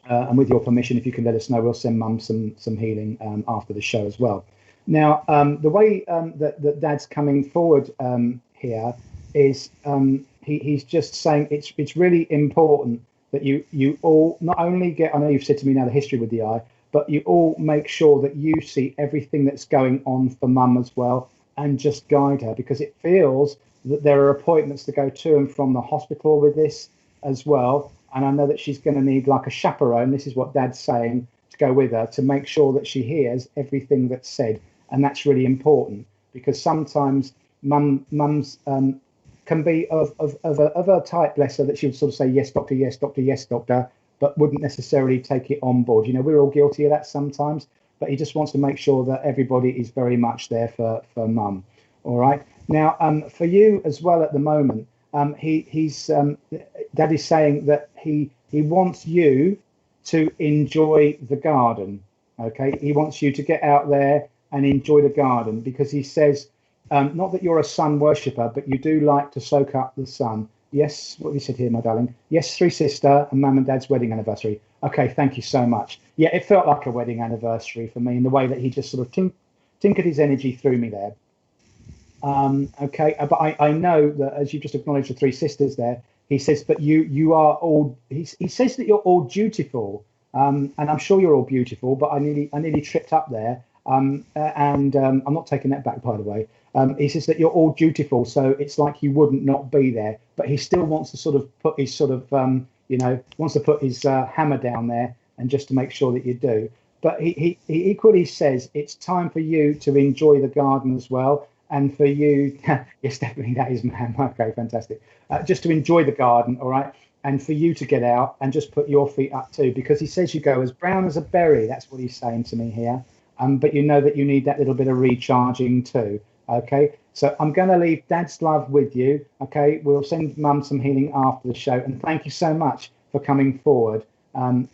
And with your permission, if you can let us know, we'll send Mum some healing after the show as well. Now, the way that Dad's coming forward here is he's just saying it's really important that you all not only get, I know you've said to me now the history with the eye, but you all make sure that you see everything that's going on for Mum as well, and just guide her, because it feels that there are appointments to go to and from the hospital with this as well. And I know that she's going to need like a chaperone, this is what Dad's saying, to go with her to make sure that she hears everything that's said. And that's really important, because sometimes mums can be of a type, bless her, that she would sort of say, yes, doctor, yes, doctor, yes, doctor, but wouldn't necessarily take it on board. You know, we're all guilty of that sometimes, but he just wants to make sure that everybody is very much there for Mum. All right. Now, for you as well at the moment, he's Dad is saying that he wants you to enjoy the garden. Okay, he wants you to get out there and enjoy the garden, because he says, not that you're a sun worshipper, but you do like to soak up the sun. Yes, what have you said here, my darling? Yes, 3 sister and Mum and Dad's wedding anniversary. Okay, thank you so much. Yeah, it felt like a wedding anniversary for me in the way that he just sort of tinkered his energy through me there. Okay, but I know that, as you just acknowledged the 3 sisters there, he says, but you are all, he says that you're all dutiful, and I'm sure you're all beautiful, but I nearly tripped up there, and I'm not taking that back, by the way. He says that you're all dutiful, so it's like you wouldn't not be there, but he still wants to sort of put his sort of, wants to put his hammer down there, and just to make sure that you do. But he equally says it's time for you to enjoy the garden as well. And for you, yes, definitely, that is Ma'am. Okay, fantastic. Just to enjoy the garden, all right? And for you to get out and just put your feet up too, because he says you go as brown as a berry. That's what he's saying to me here. But you know that you need that little bit of recharging too. Okay, so I'm going to leave Dad's love with you. Okay, we'll send Mum some healing after the show. And thank you so much for coming forward. And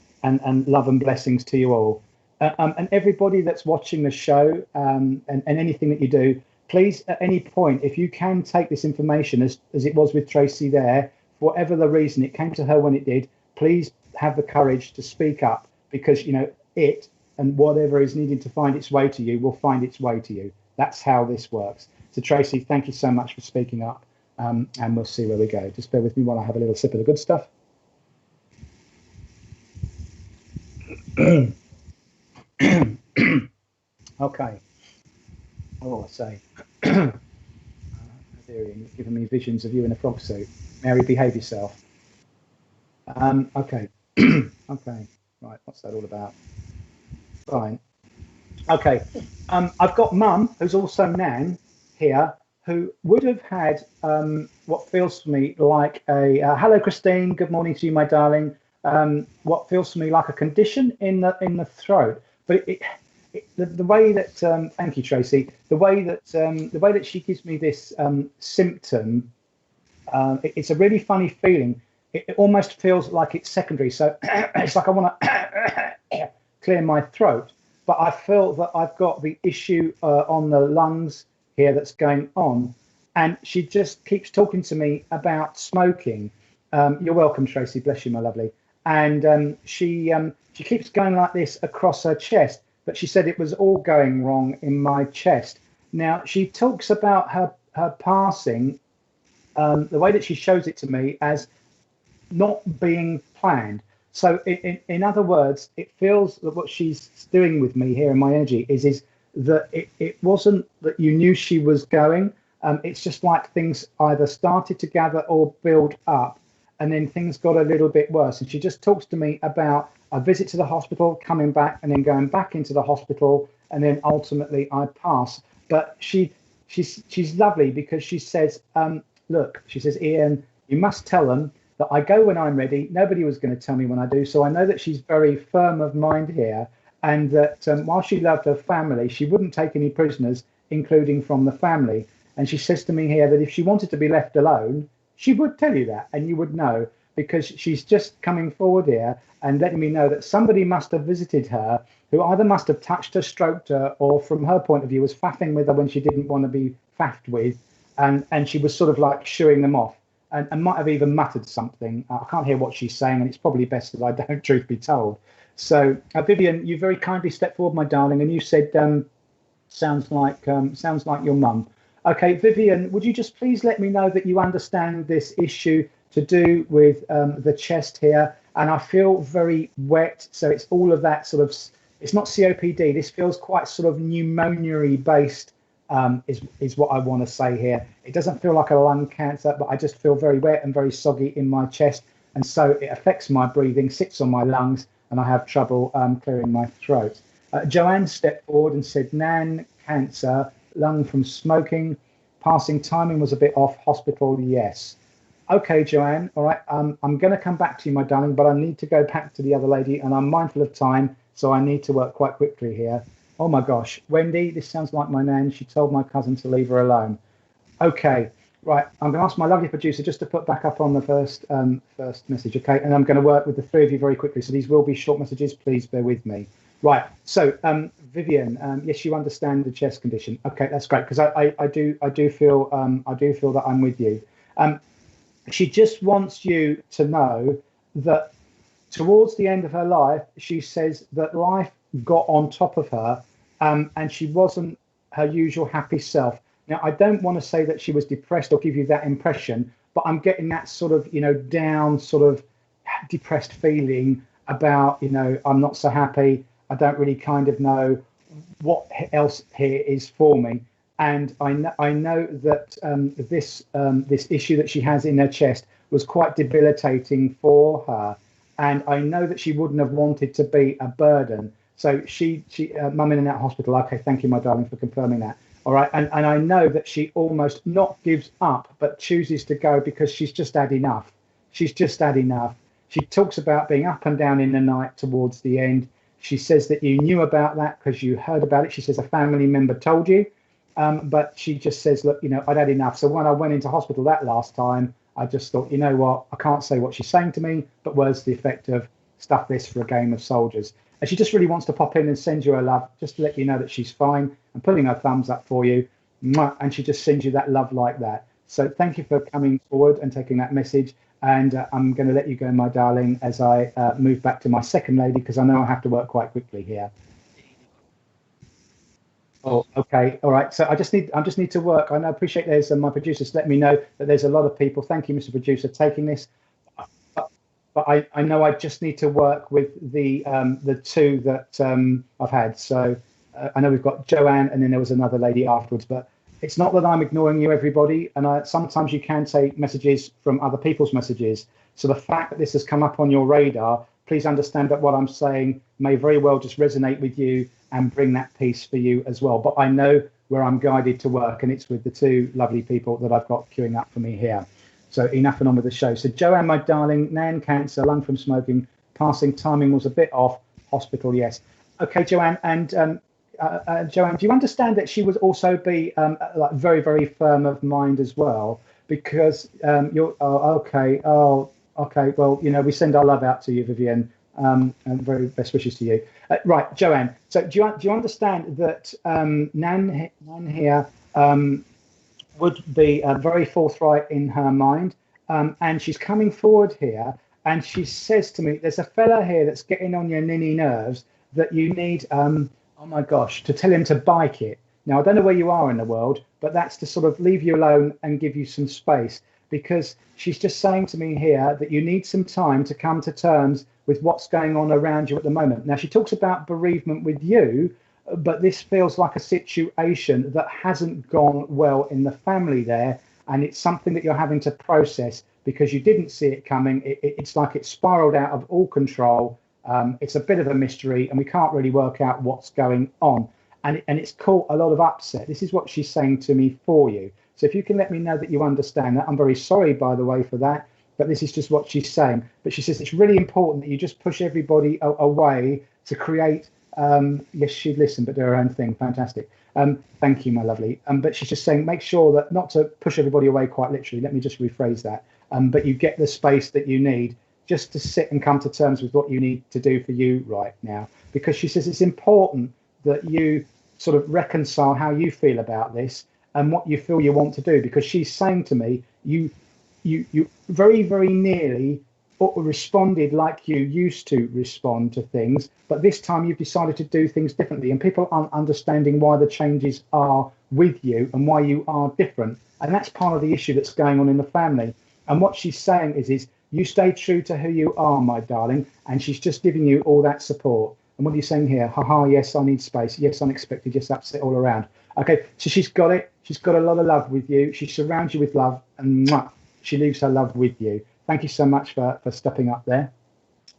love and blessings to you all. And everybody that's watching the show, and anything that you do, please, at any point, if you can take this information, as it was with Tracy there, for whatever the reason it came to her when it did, please have the courage to speak up, because, you know, it and whatever is needed to find its way to you will find its way to you. That's how this works. So, Tracy, thank you so much for speaking up, and we'll see where we go. Just bear with me while I have a little sip of the good stuff. Okay. Oh, I say, you've given me visions of you in a frog suit. Mary, behave yourself. Okay. Okay. Right. What's that all about? Fine. Okay. I've got Mum, who's also Nan, here, who would have had what feels to me like a hello, Christine. Good morning to you, my darling. What feels to me like a condition in the throat, but the way that thank you, Tracy. The way that she gives me this symptom, it's a really funny feeling. It almost feels like it's secondary. So it's like I want to clear my throat, but I feel that I've got the issue on the lungs here that's going on, and she just keeps talking to me about smoking. You're welcome, Tracy. Bless you, my lovely. And she keeps going like this across her chest. But she said it was all going wrong in my chest. Now, she talks about her passing, the way that she shows it to me, as not being planned. So in other words, it feels that what she's doing with me here in my energy is that it wasn't that you knew she was going. It's just like things either started to gather or build up, and then things got a little bit worse. And she just talks to me about a visit to the hospital, coming back, and then going back into the hospital, and then ultimately I pass. But she's lovely, because she says, look, she says, Iain, you must tell them that I go when I'm ready. Nobody was going to tell me when I do. So I know that she's very firm of mind here, and that while she loved her family, she wouldn't take any prisoners, including from the family. And she says to me here that if she wanted to be left alone, she would tell you that, and you would know, because she's just coming forward here and letting me know that somebody must have visited her, who either must have touched her, stroked her, or from her point of view was faffing with her when she didn't want to be faffed with, and she was sort of like shooing them off. and might have even muttered something. I can't hear what she's saying, and it's probably best that I don't, truth be told. So, Vivian, you very kindly stepped forward, my darling, and you said, sounds like your mum. Okay, Vivian, would you just please let me know that you understand this issue to do with the chest here? And I feel very wet, so it's all of that sort of, it's not COPD, this feels quite sort of pneumonia-y based, is what I want to say here. It doesn't feel like a lung cancer, but I just feel very wet and very soggy in my chest, and so it affects my breathing, sits on my lungs, and I have trouble clearing my throat. Joanne stepped forward and said, Nan, cancer, lung from smoking, passing timing was a bit off, hospital, yes. Okay, Joanne, all right, I'm going to come back to you, my darling, but I need to go back to the other lady, and I'm mindful of time, so I need to work quite quickly here. Oh my gosh, Wendy, this sounds like my nan. She told my cousin to leave her alone. Okay, right, I'm going to ask my lovely producer just to put back up on the first message, okay? And I'm going to work with the three of you very quickly, so these will be short messages, please bear with me. Right, so Vivian, yes, you understand the chest condition. Okay, that's great, because I do feel that I'm with you. She just wants you to know that towards the end of her life, she says that life got on top of her, and she wasn't her usual happy self. Now, I don't want to say that she was depressed or give you that impression, but I'm getting that sort of, down, sort of depressed feeling about, I'm not so happy. I don't really kind of know what else here is for me. And I know that this issue that she has in her chest was quite debilitating for her. And I know that she wouldn't have wanted to be a burden. So she mum in and out hospital. Okay, thank you, my darling, for confirming that. All right. And I know that she almost not gives up, but chooses to go because she's just had enough. She's just had enough. She talks about being up and down in the night towards the end. She says that you knew about that because you heard about it. She says a family member told you. But she just says, look, I'd had enough. So when I went into hospital that last time, I just thought, you know what, I can't say what she's saying to me, but words to the effect of stuff this for a game of soldiers. And she just really wants to pop in and send you her love, just to let you know that she's fine and putting her thumbs up for you. And she just sends you that love like that. So thank you for coming forward and taking that message. And I'm going to let you go, my darling, as I move back to my second lady, because I know I have to work quite quickly here. Oh, okay, all right. So I just need to work. I appreciate there's my producers let me know that there's a lot of people. Thank you, Mr. Producer, taking this. But I know I just need to work with the two that I've had. So I know we've got Joanne, and then there was another lady afterwards. But it's not that I'm ignoring you, everybody. And sometimes you can take messages from other people's messages. So the fact that this has come up on your radar, please understand that what I'm saying may very well just resonate with you and bring that peace for you as well. But I know where I'm guided to work, and it's with the two lovely people that I've got queuing up for me here. So enough and on with the show. So Joanne, my darling, nan cancer, lung from smoking, passing timing was a bit off, hospital, yes. Okay, Joanne, and Joanne, do you understand that she would also be like very, very firm of mind as well? Because you're, okay, well, we send our love out to you, Vivian, and very best wishes to you. Right, Joanne, so do you understand that Nan here would be very forthright in her mind, and she's coming forward here, and she says to me, there's a fella here that's getting on your ninny nerves that you need, oh my gosh, to tell him to bike it. Now, I don't know where you are in the world, but that's to sort of leave you alone and give you some space, because she's just saying to me here that you need some time to come to terms with what's going on around you at the moment. Now, she talks about bereavement with you, but this feels like a situation that hasn't gone well in the family there, and it's something that you're having to process because you didn't see it coming. It's like it spiraled out of all control. It's a bit of a mystery, and we can't really work out what's going on. And it's caused a lot of upset. This is what she's saying to me for you. So if you can let me know that you understand that. I'm very sorry, by the way, for that, but this is just what she's saying. But she says it's really important that you just push everybody away to create, yes, she'd listen, but do her own thing. Fantastic. Thank you, my lovely. But she's just saying, make sure that not to push everybody away quite literally. Let me just rephrase that. But you get the space that you need just to sit and come to terms with what you need to do for you right now. Because she says it's important that you sort of reconcile how you feel about this and what you feel you want to do. Because she's saying to me, you you very, very nearly responded like you used to respond to things, but this time you've decided to do things differently, and people aren't understanding why the changes are with you and why you are different. And that's part of the issue that's going on in the family. And what she's saying is you stay true to who you are, my darling, and she's just giving you all that support. And what are you saying here? Haha, yes, I need space. Yes, unexpected. Yes, upset all around. Okay, so she's got it. She's got a lot of love with you. She surrounds you with love, and she leaves her love with you. Thank you so much for stepping up there.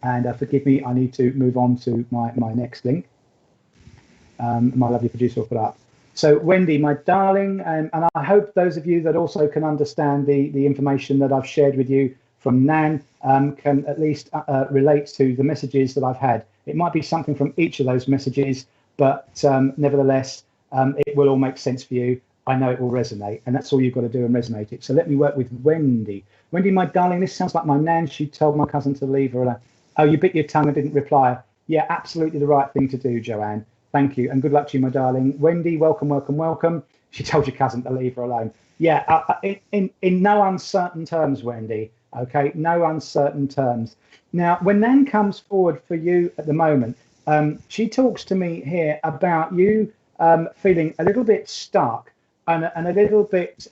And forgive me, I need to move on to my next link. My lovely producer will put up. So Wendy, my darling, and I hope those of you that also can understand the information that I've shared with you from Nan can at least relate to the messages that I've had. It might be something from each of those messages, but nevertheless, it will all make sense for you. I know it will resonate, and that's all you've got to do and resonate it. So let me work with Wendy. Wendy, my darling, this sounds like my Nan. She told my cousin to leave her alone. Oh, you bit your tongue and didn't reply. Yeah, absolutely the right thing to do, Joanne. Thank you, and good luck to you, my darling. Wendy, welcome, welcome, welcome. She told your cousin to leave her alone. Yeah, in no uncertain terms, Wendy. Okay, no uncertain terms. Now, when Nan comes forward for you at the moment, she talks to me here about you feeling a little bit stuck and a little bit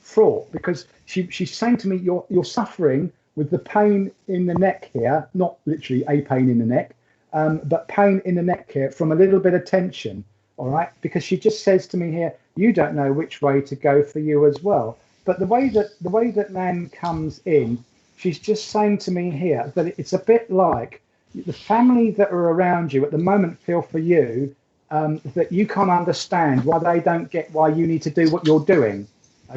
fraught, because she's saying to me you're suffering with the pain in the neck here, not literally a pain in the neck, but pain in the neck here from a little bit of tension. All right, because she just says to me here, you don't know which way to go for you as well. But the way that Nan comes in, she's just saying to me here that it's a bit like the family that are around you at the moment feel for you that you can't understand why they don't get why you need to do what you're doing.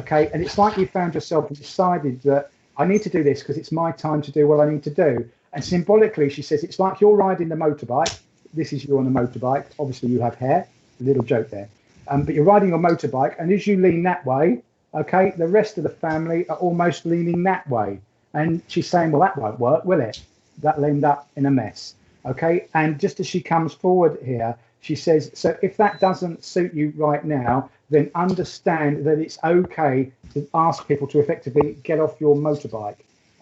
Okay, and it's like you found yourself and decided that I need to do this because it's my time to do what I need to do. And symbolically, she says it's like you're riding the motorbike. This is you on the motorbike. Obviously, you have hair. A little joke there. But you're riding your motorbike, and as you lean that way, okay, the rest of the family are almost leaning that way. And she's saying, well, that won't work, will it? That'll end up in a mess. Okay, and just as she comes forward here, she says, so if that doesn't suit you right now, then understand that it's okay to ask people to effectively get off your motorbike,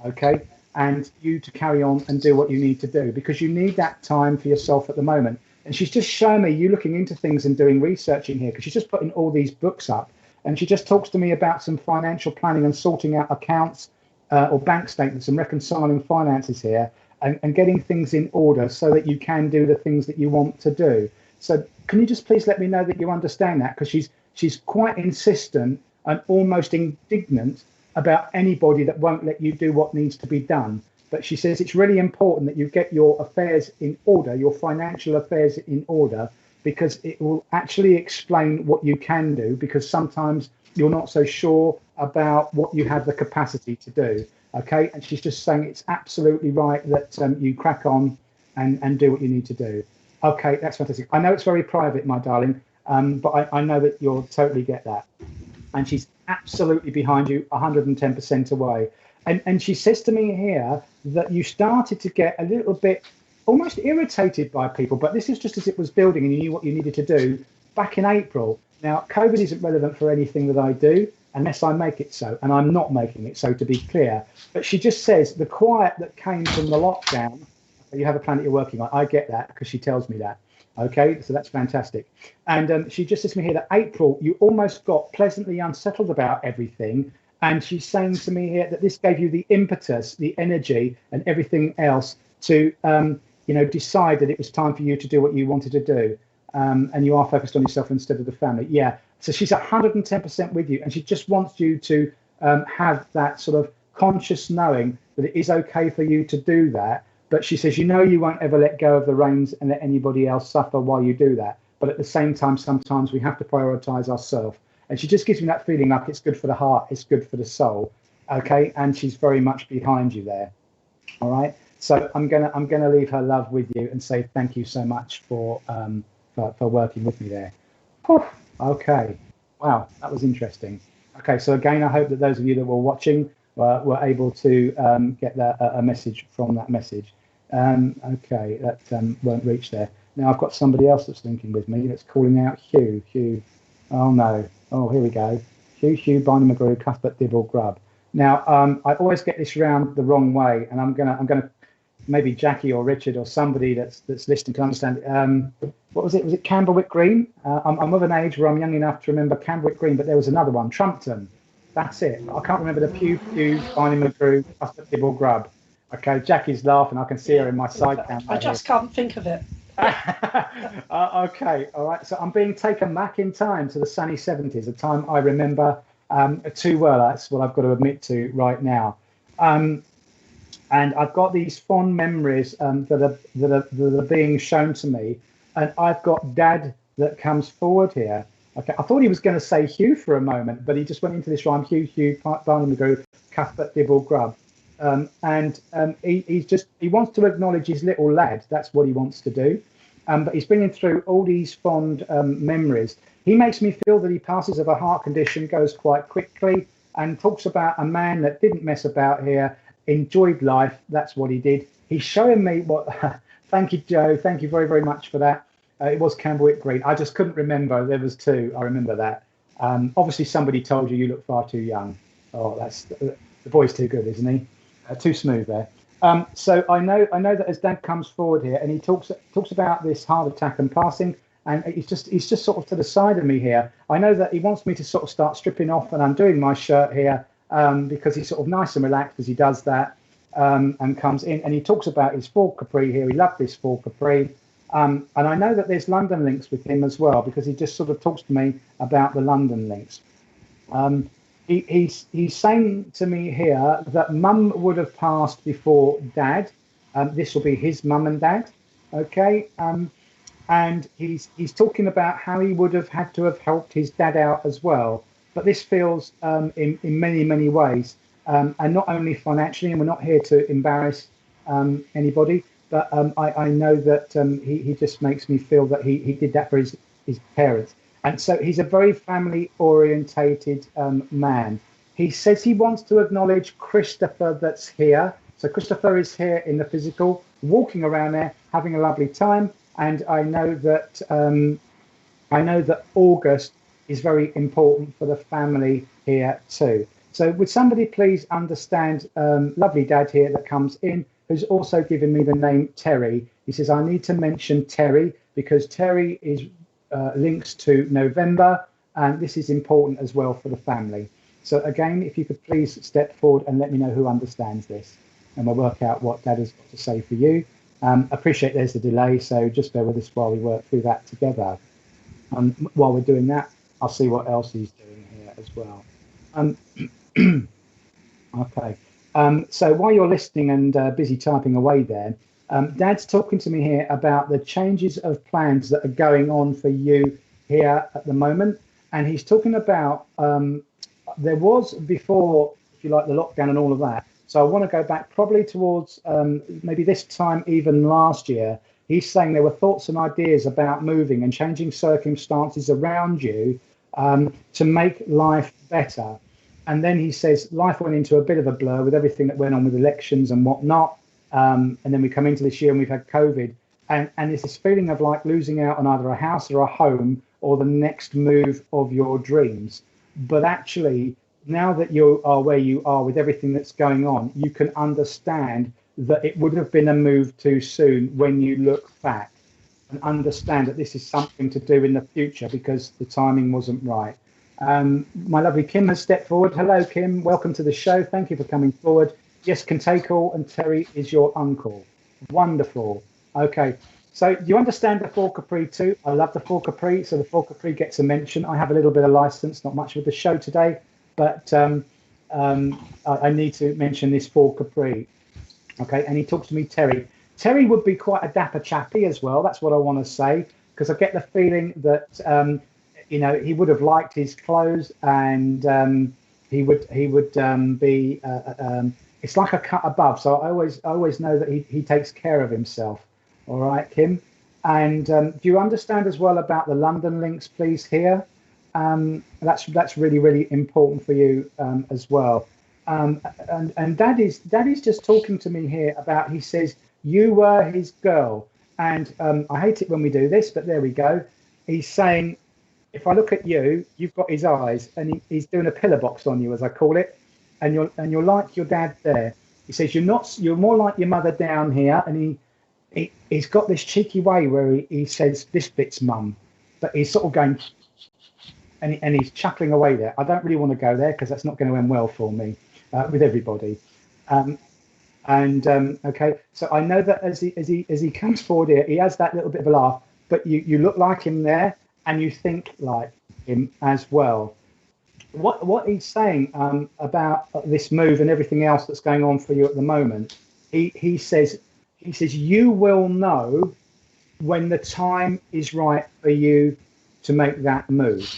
okay, and you to carry on and do what you need to do, because you need that time for yourself at the moment. And she's just showing me you looking into things and doing research in here, because she's just putting all these books up, and she just talks to me about some financial planning and sorting out accounts or bank statements and reconciling finances here and getting things in order so that you can do the things that you want to do. So can you just please let me know that you understand that, because she's quite insistent and almost indignant about anybody that won't let you do what needs to be done. But she says it's really important that you get your affairs in order, your financial affairs in order, because it will actually explain what you can do, because sometimes you're not so sure about what you have the capacity to do. Okay, and she's just saying it's absolutely right that you crack on and do what you need to do. Okay, that's fantastic. I know it's very private, my darling, but I know that you'll totally get that. And she's absolutely behind you, 110% away. And she says to me here that you started to get a little bit almost irritated by people, but this is just as it was building and you knew what you needed to do back in April. Now, COVID isn't relevant for anything that I do unless I make it so, and I'm not making it so, to be clear. But she just says the quiet that came from the lockdown, you have a plan that you're working on. I get that because she tells me that. Okay, so that's fantastic. And she just says to me here that April, you almost got pleasantly unsettled about everything. And she's saying to me here that this gave you the impetus, the energy and everything else to, decide that it was time for you to do what you wanted to do. And you are focused on yourself instead of the family. Yeah, so she's 110% with you. And she just wants you to have that sort of conscious knowing that it is okay for you to do that. But she says, you won't ever let go of the reins and let anybody else suffer while you do that. But at the same time, sometimes we have to prioritize ourselves. And she just gives me that feeling like it's good for the heart, it's good for the soul. Okay, and she's very much behind you there. All right. So I'm gonna leave her love with you and say thank you so much for working with me there. Whew. Okay. Wow, that was interesting. Okay, so again, I hope that those of you that were watching were able to get a message from that message. Okay, that won't reach there. Now I've got somebody else that's linking with me that's calling out Hugh. Oh no. Oh, here we go. Hugh, Barney McGrew, Cuthbert, Dibble, Grub. Now, I always get this round the wrong way, and I'm gonna maybe Jackie or Richard or somebody that's listening can understand. What was it? Was it Camberwick Green? I'm of an age where I'm young enough to remember Camberwick Green, but there was another one, Trumpton. That's it. I can't remember the Pew, Barney McGrew, Custard Dibble Grub. Okay, Jackie's laughing. I can see her in my side cam. I just can't think of it. Okay, all right. So I'm being taken back in time to the sunny 70s, a time I remember too well. That's what I've got to admit to right now. And I've got these fond memories that are being shown to me. And I've got Dad that comes forward here. Okay, I thought he was going to say Hugh for a moment, but he just went into this rhyme: Hugh, Barney McGrew, Cuthbert Dibble Grub. He wants to acknowledge his little lad. That's what he wants to do. But he's bringing through all these fond memories. He makes me feel that he passes of a heart condition, goes quite quickly, and talks about a man that didn't mess about here, enjoyed life. That's what he did. He's showing me what. Thank you, Joe. Thank you very, very much for that. It was Camberwick Green. I just couldn't remember. There was two. I remember that. Obviously, somebody told you look far too young. Oh, that's the boy's too good, isn't he? Too smooth there. So I know that as Dad comes forward here, and he talks about this heart attack and passing, and he's just sort of to the side of me here. I know that he wants me to sort of start stripping off and undoing my shirt here, because he's sort of nice and relaxed as he does that, and comes in, and he talks about his full capri here. He loved this full capri. And I know that there's London links with him as well, because he just sort of talks to me about the London links. He's saying to me here that Mum would have passed before Dad. This will be his mum and dad, okay? And he's talking about how he would have had to have helped his dad out as well. But this feels in many, many ways, and not only financially, and we're not here to embarrass anybody, but I know that he just makes me feel that he did that for his parents. And so he's a very family orientated man. He says he wants to acknowledge Christopher that's here. So Christopher is here in the physical, walking around there, having a lovely time. And I know that August is very important for the family here too. So would somebody please understand lovely Dad here that comes in, who's also given me the name Terry. He says, I need to mention Terry because Terry is links to November, and this is important as well for the family. So again, if you could please step forward and let me know who understands this, and we'll work out what Dad has got to say for you. Appreciate there's a delay, so just bear with us while we work through that together. While we're doing that, I'll see what else he's doing here as well. Okay. So while you're listening and busy typing away there, Dad's talking to me here about the changes of plans that are going on for you here at the moment. And he's talking about, there was before, if you like, the lockdown and all of that. So I want to go back probably towards maybe this time even last year. He's saying there were thoughts and ideas about moving and changing circumstances around you to make life better. And then he says life went into a bit of a blur with everything that went on with elections and whatnot. And then we come into this year and we've had COVID. And it's this feeling of like losing out on either a house or a home or the next move of your dreams. But actually, now that you are where you are with everything that's going on, you can understand that it would have been a move too soon when you look back and understand that this is something to do in the future because the timing wasn't right. My lovely Kim has stepped forward. Hello, Kim. Welcome to the show. Thank you for coming forward. Yes, can take all, and Terry is your uncle. Wonderful. Okay. So do you understand the full capri too? I love the full capri. So the full capri gets a mention. I have a little bit of license, not much with the show today, but I need to mention this full capri. Okay. And he talks to me, Terry. Terry would be quite a dapper chappy as well. That's what I want to say, because I get the feeling that, you know, he would have liked his clothes, and he would be. It's like a cut above. So I always know that he takes care of himself. All right, Kim. And do you understand as well about the London links, please? Here, that's really, really important for you as well. And Dad is just talking to me here about. He says you were his girl, and I hate it when we do this, but there we go. He's saying, if I look at you, you've got his eyes, and he's doing a pillar box on you, as I call it. and you're like your dad there. He says you're more like your mother down here, and he's got this cheeky way where he says this bit's mum, but he's sort of going, and he's chuckling away there. I don't really want to go there because that's not going to end well for me with everybody. Okay, so I know that as he comes forward here, he has that little bit of a laugh, but you look like him there, and you think like him as well. What he's saying about this move and everything else that's going on for you at the moment, he says you will know when the time is right for you to make that move.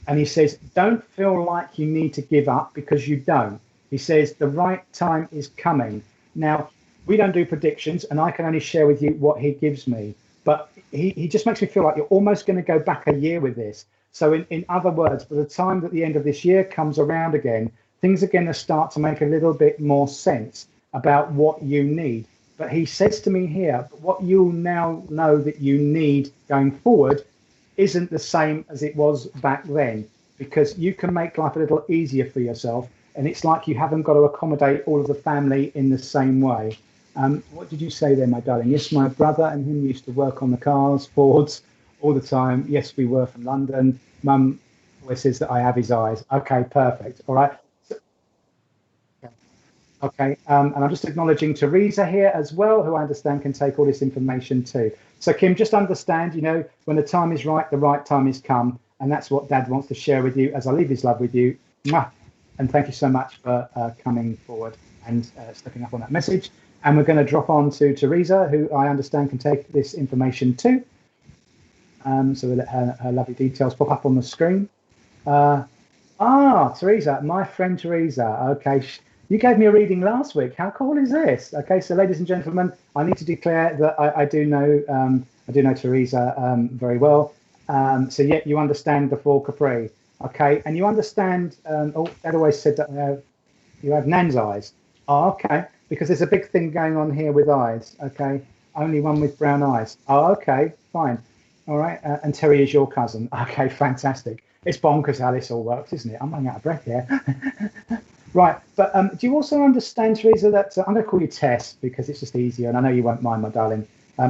And he says, don't feel like you need to give up, because you don't. He says the right time is coming. Now, we don't do predictions, and I can only share with you what he gives me. But he just makes me feel like you're almost going to go back a year with this. So in other words, by the time that the end of this year comes around again, things are going to start to make a little bit more sense about what you need. But he says to me here, what you'll now know that you need going forward isn't the same as it was back then, because you can make life a little easier for yourself, and it's like you haven't got to accommodate all of the family in the same way. What did you say there, my darling? Yes, my brother and him used to work on the cars, Fords, all the time. Yes, we were from London. Mum always says that I have his eyes. Okay, perfect. All right. Okay, and I'm just acknowledging Teresa here as well, who I understand can take all this information too. So Kim, just understand, when the time is right, the right time is come, and that's what Dad wants to share with you as I leave his love with you. Mwah! And thank you so much for coming forward and stepping up on that message. And we're going to drop on to Teresa, who I understand can take this information too. So we'll let her lovely details pop up on the screen. Teresa, my friend Teresa. Okay. You gave me a reading last week. How cool is this? Okay, so ladies and gentlemen, I need to declare that I do know Teresa very well. So yeah, you understand the full Capri, okay, and you understand. Dad always said that you have Nan's eyes. Oh, okay, because there's a big thing going on here with eyes. Okay, only one with brown eyes. Oh, okay, fine, all right. And Terry is your cousin. Okay, fantastic. It's bonkers how this all works, isn't it? I'm running out of breath here. Right, but do you also understand, Teresa, that I'm going to call you Tess because it's just easier, and I know you won't mind, my darling.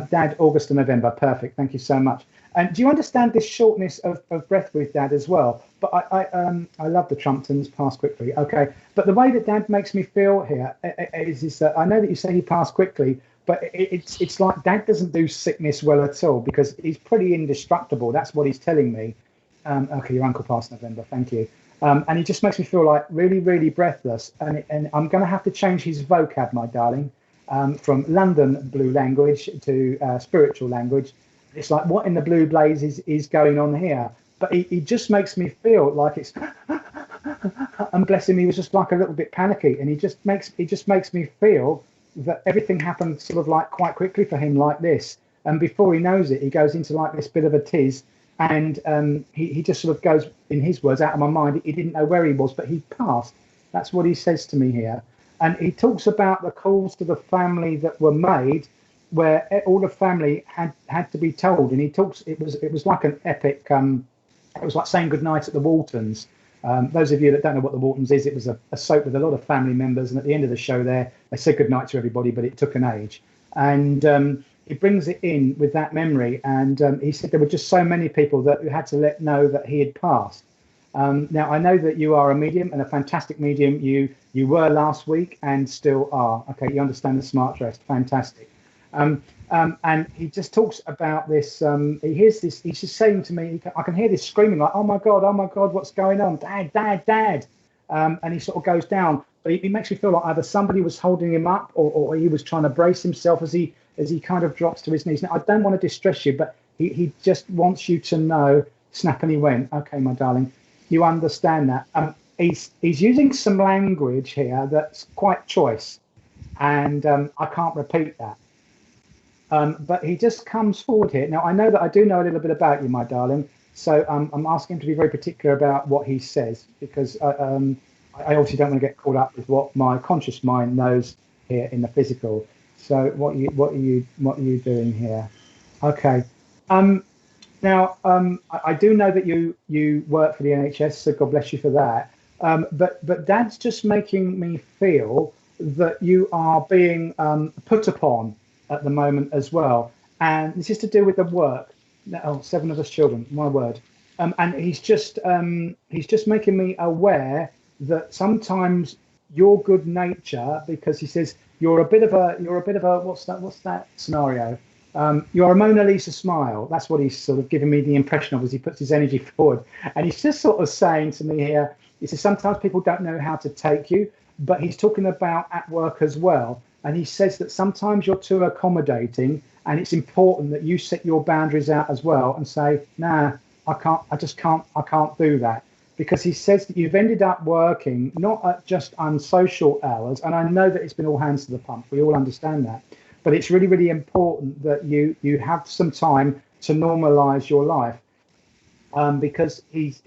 Dad, August and November, perfect. Thank you so much. And do you understand this shortness of breath with Dad as well? But I love the Trumptons, pass quickly. Okay, but the way that Dad makes me feel here is that I know that you say he passed quickly, but it's like Dad doesn't do sickness well at all because he's pretty indestructible. That's what he's telling me. Okay, your uncle passed November. Thank you. And he just makes me feel like really, really breathless. And I'm going to have to change his vocab, my darling, from London blue language to spiritual language. It's like, what in the blue blaze is going on here? But he just makes me feel like it's, and bless him, he was just like a little bit panicky. And he just makes me feel that everything happened sort of like quite quickly for him like this. And before he knows it, he goes into like this bit of a tiz. And he just sort of goes, in his words, out of my mind. He didn't know where he was, but he passed. That's what he says to me here. And he talks about the calls to the family that were made, where all the family had to be told. And he talks. It was like an epic. It was like saying goodnight at the Waltons. Those of you that don't know what the Waltons is, it was a soap with a lot of family members. And at the end of the show, there they said goodnight to everybody, but it took an age. And he brings it in with that memory, and he said there were just so many people that you had to know that he had passed. Now, I know that you are a medium, and a fantastic medium. You were last week and still are. Okay, you understand the smart dress. Fantastic. And he just talks about this. He hears this. He's just saying to me, I can hear this screaming like, oh my God, what's going on? Dad. And he sort of goes down. But he makes me feel like either somebody was holding him up or he was trying to brace himself as he kind of drops to his knees. Now, I don't want to distress you, but he just wants you to know, snap, and he went, okay, my darling, you understand that. He's using some language here that's quite choice, and I can't repeat that. But he just comes forward here. Now, I know that I do know a little bit about you, my darling, so I'm asking him to be very particular about what he says, because I obviously don't want to get caught up with what my conscious mind knows here in the physical. So what are you doing here? Okay. Now I do know that you work for the NHS, so God bless you for that. But Dad's just making me feel that you are being put upon at the moment as well. And this is to do with the work. Oh, 7 of us children, my word. And he's just making me aware that sometimes your good nature, because he says you're a bit of a what's that scenario? You're a Mona Lisa smile. That's what he's sort of giving me the impression of as he puts his energy forward. And he's just sort of saying to me here, he says sometimes people don't know how to take you, but he's talking about at work as well. And he says that sometimes you're too accommodating, and it's important that you set your boundaries out as well and say, nah, I can't do that. Because he says that you've ended up working not at just unsocial hours, and I know that it's been all hands to the pump. We all understand that. But it's really, really important that you have some time to normalise your life, because he's.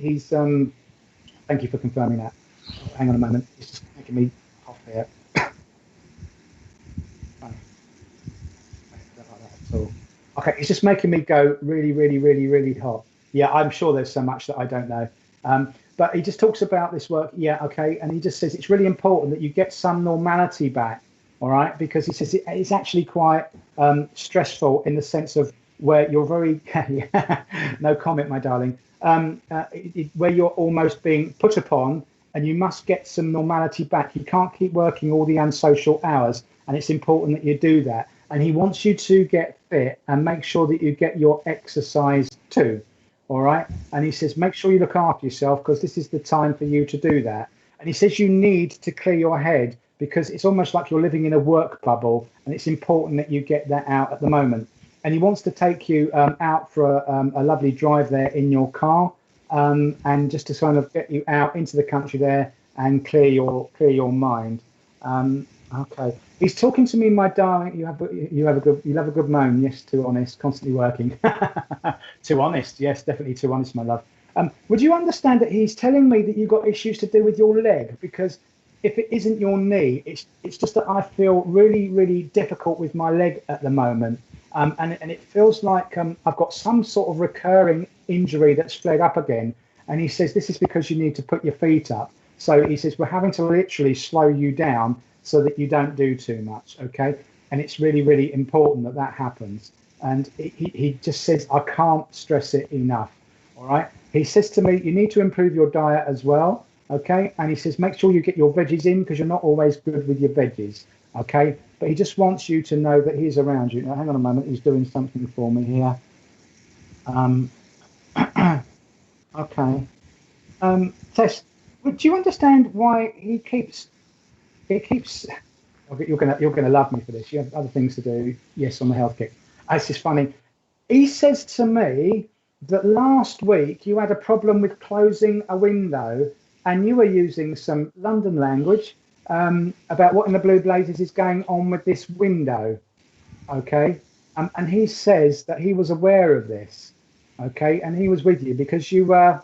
Thank you for confirming that. Hang on a moment. It's just making me cough here. Okay, it's just making me go really, really, really, really hot. Yeah, I'm sure there's so much that I don't know. But he just talks about this work. Yeah, okay, and he just says it's really important that you get some normality back. All right, because he says it's actually quite stressful in the sense of where you're very, no comment, my darling, where you're almost being put upon, and you must get some normality back. You can't keep working all the unsocial hours, and it's important that you do that. And he wants you to get fit and make sure that you get your exercise too. All right, and he says make sure you look after yourself, because this is the time for you to do that. And he says you need to clear your head, because it's almost like you're living in a work bubble, and it's important that you get that out at the moment. And he wants to take you out for a lovely drive there in your car, and just to kind of get you out into the country there and clear your mind. Okay, he's talking to me, my darling. You love a good moan. Yes, too honest, constantly working. Too honest, yes, definitely too honest, my love. Would you understand that he's telling me that you've got issues to do with your leg? Because if it isn't your knee, it's just that I feel really, really difficult with my leg at the moment. And it feels like I've got some sort of recurring injury that's flared up again. And he says, this is because you need to put your feet up. So he says, we're having to literally slow you down so that you don't do too much, okay? And it's really, really important that that happens. And he just says, I can't stress it enough, all right? He says to me, you need to improve your diet as well, okay? And he says, make sure you get your veggies in, because you're not always good with your veggies, okay? But he just wants you to know that he's around you. Now, hang on a moment, he's doing something for me here. Okay. Tess, do you understand why he keeps? You're gonna love me for this. You have other things to do. Yes, on the health kick. It's just funny. He says to me that last week you had a problem with closing a window, and you were using some London language about what in the Blue Blazes is going on with this window. Okay, and he says that he was aware of this. Okay, and he was with you because you were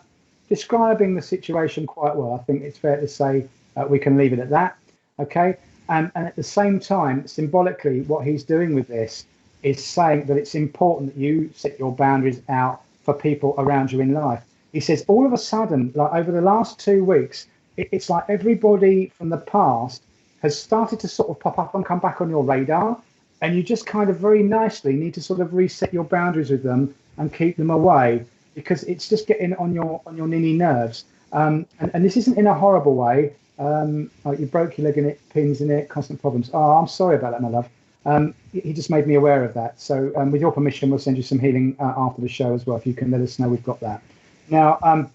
describing the situation quite well. I think it's fair to say we can leave it at that. Okay, and at the same time, symbolically, what he's doing with this is saying that it's important that you set your boundaries out for people around you in life. He says all of a sudden, like over the last 2 weeks, it's like everybody from the past has started to sort of pop up and come back on your radar, and you just kind of very nicely need to sort of reset your boundaries with them and keep them away, because it's just getting on your ninny nerves. And this isn't in a horrible way. Like you broke your leg and it pins in it, constant problems. Oh, I'm sorry about that, my love. He just made me aware of that. So with your permission, we'll send you some healing after the show as well, if you can let us know we've got that. Now,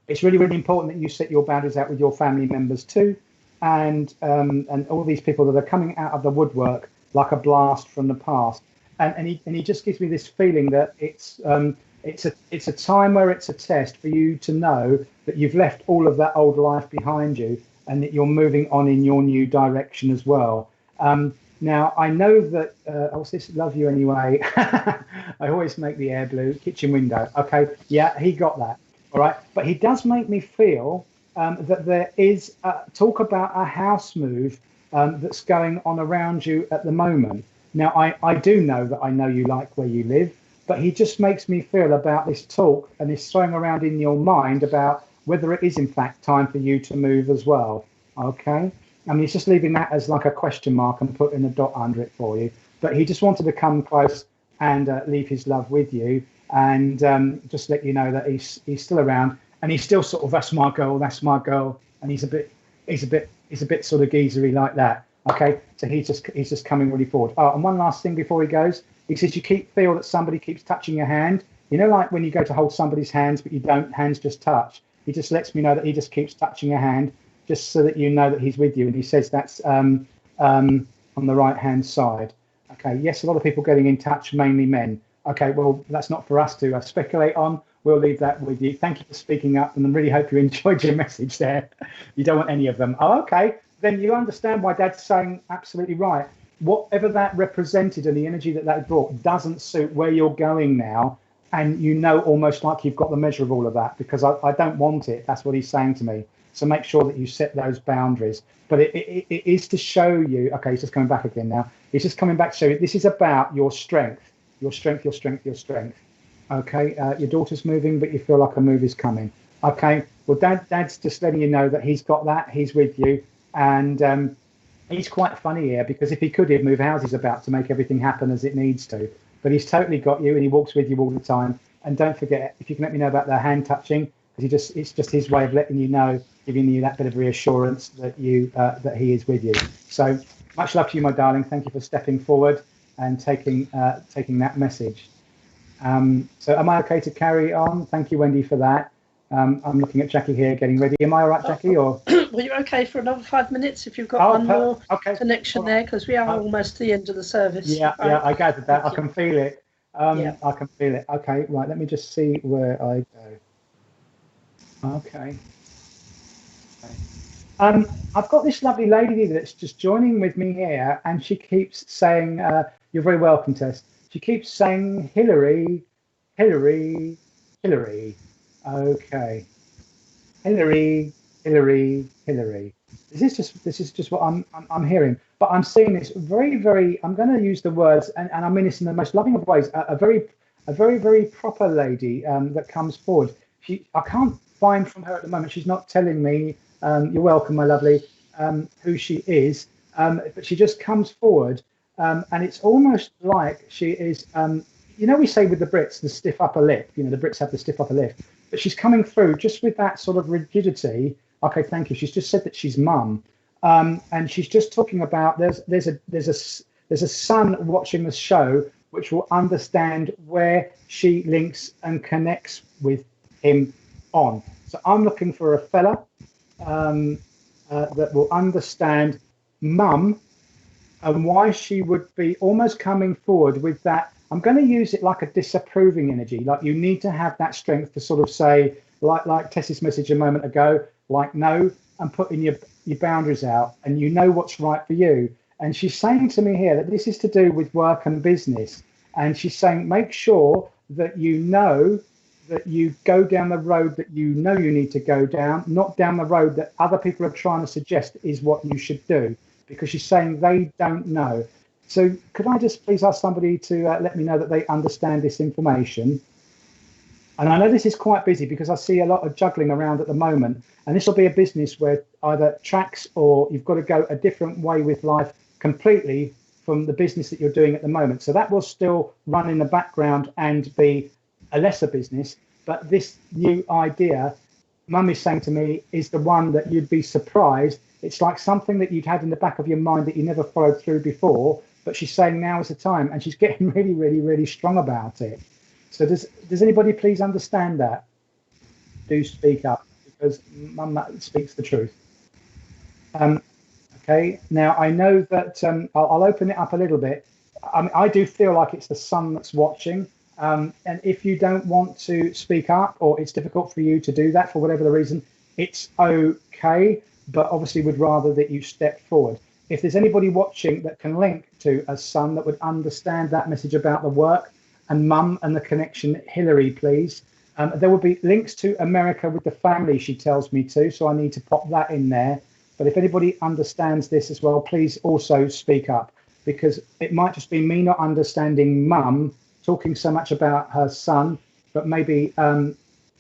it's really, really important that you set your boundaries out with your family members too, and all these people that are coming out of the woodwork like a blast from the past. And he just gives me this feeling that it's a time where it's a test for you to know that you've left all of that old life behind you, and that you're moving on in your new direction as well. Now, I know that, what's this, love you anyway. I always make the air blue, kitchen window. Okay, yeah, he got that. All right, but he does make me feel that there is talk about a house move that's going on around you at the moment. Now, I do know that I know you like where you live, but he just makes me feel about this talk and this throwing around in your mind about whether it is in fact time for you to move as well. Okay, and he's just leaving that as like a question mark and putting a dot under it for you. But he just wanted to come close and leave his love with you, and just let you know that he's still around, and he's still sort of, that's my girl, and he's a bit sort of geezery like that. Okay, so he's just coming really forward. Oh, and one last thing before he goes, he says you feel that somebody keeps touching your hand. You know, like when you go to hold somebody's hands, but you don't, hands just touch. He just lets me know that he just keeps touching your hand, just so that you know that he's with you. And he says that's on the right hand side. Okay, yes, a lot of people getting in touch, mainly men. Okay, well, that's not for us to speculate on. We'll leave that with you. Thank you for speaking up, and I really hope you enjoyed your message there. You don't want any of them. Oh, okay, then you understand why Dad's saying absolutely right. Whatever that represented and the energy that brought doesn't suit where you're going now, and you know almost like you've got the measure of all of that, because I don't want it. That's what he's saying to me. So make sure that you set those boundaries. But it is to show you, okay, he's just coming back again now. He's just coming back to show you this is about your strength, your strength, your strength, your strength. Okay, your daughter's moving, but you feel like a move is coming. Okay, well, Dad's just letting you know that he's got that, he's with you. And he's quite funny here, because if he could, he'd move houses about to make everything happen as it needs to. But he's totally got you, and he walks with you all the time. And don't forget, if you can let me know about the hand touching, because it's just his way of letting you know, giving you that bit of reassurance that that he is with you. So much love to you, my darling. Thank you for stepping forward and taking that message. So am I okay to carry on? Thank you, Wendy, for that. I'm looking at Jackie here, getting ready. Am I all right, Jackie? Or well, you're okay for another 5 minutes if you've got one more connection there, because we are almost to the end of the service. Yeah, right. Yeah, I gathered that. I can feel it. I can feel it. Okay, right. Let me just see where I go. Okay. I've got this lovely lady that's just joining with me here, and she keeps saying, "You're very welcome, Tess." She keeps saying, "Hillary, Hillary, Hillary." Okay, Hillary, Hillary, Hillary. This is just what I'm hearing, but I'm seeing this very, very. I'm going to use the words, and I mean this in the most loving of ways. A very proper lady that comes forward. I can't find from her at the moment. She's not telling me. You're welcome, my lovely. Who she is, but she just comes forward, and it's almost like she is. You know, we say with the Brits, the stiff upper lip. You know, the Brits have the stiff upper lip. But she's coming through just with that sort of rigidity. Okay, thank you. She's just said that she's mum, and she's just talking about there's a son watching the show which will understand where she links and connects with him on. So I'm looking for a fella that will understand mum and why she would be almost coming forward with that. I'm going to use it like a disapproving energy, like you need to have that strength to sort of say, like Tess's message a moment ago, like no, and putting your boundaries out, and you know what's right for you. And she's saying to me here that this is to do with work and business, and she's saying make sure that you know that you go down the road that you know you need to go down, not down the road that other people are trying to suggest is what you should do, because she's saying they don't know. So could I just please ask somebody to let me know that they understand this information? And I know this is quite busy because I see a lot of juggling around at the moment, and this will be a business where either tracks or you've got to go a different way with life completely from the business that you're doing at the moment. So that will still run in the background and be a lesser business, but this new idea, Mum is saying to me, is the one that you'd be surprised. It's like something that you'd had in the back of your mind that you never followed through before, but she's saying now is the time, and she's getting really, really, really strong about it. So does anybody please understand that? Do speak up, because Mum speaks the truth. Okay, now I know that I'll open it up a little bit. I do feel like it's the son that's watching. And if you don't want to speak up, or it's difficult for you to do that for whatever the reason, it's okay, but obviously would rather that you step forward. If there's anybody watching that can link to a son that would understand that message about the work and mum and the connection, Hillary, please. There will be links to America with the family, she tells me to, so I need to pop that in there. But if anybody understands this as well, please also speak up, because it might just be me not understanding mum talking so much about her son, but maybe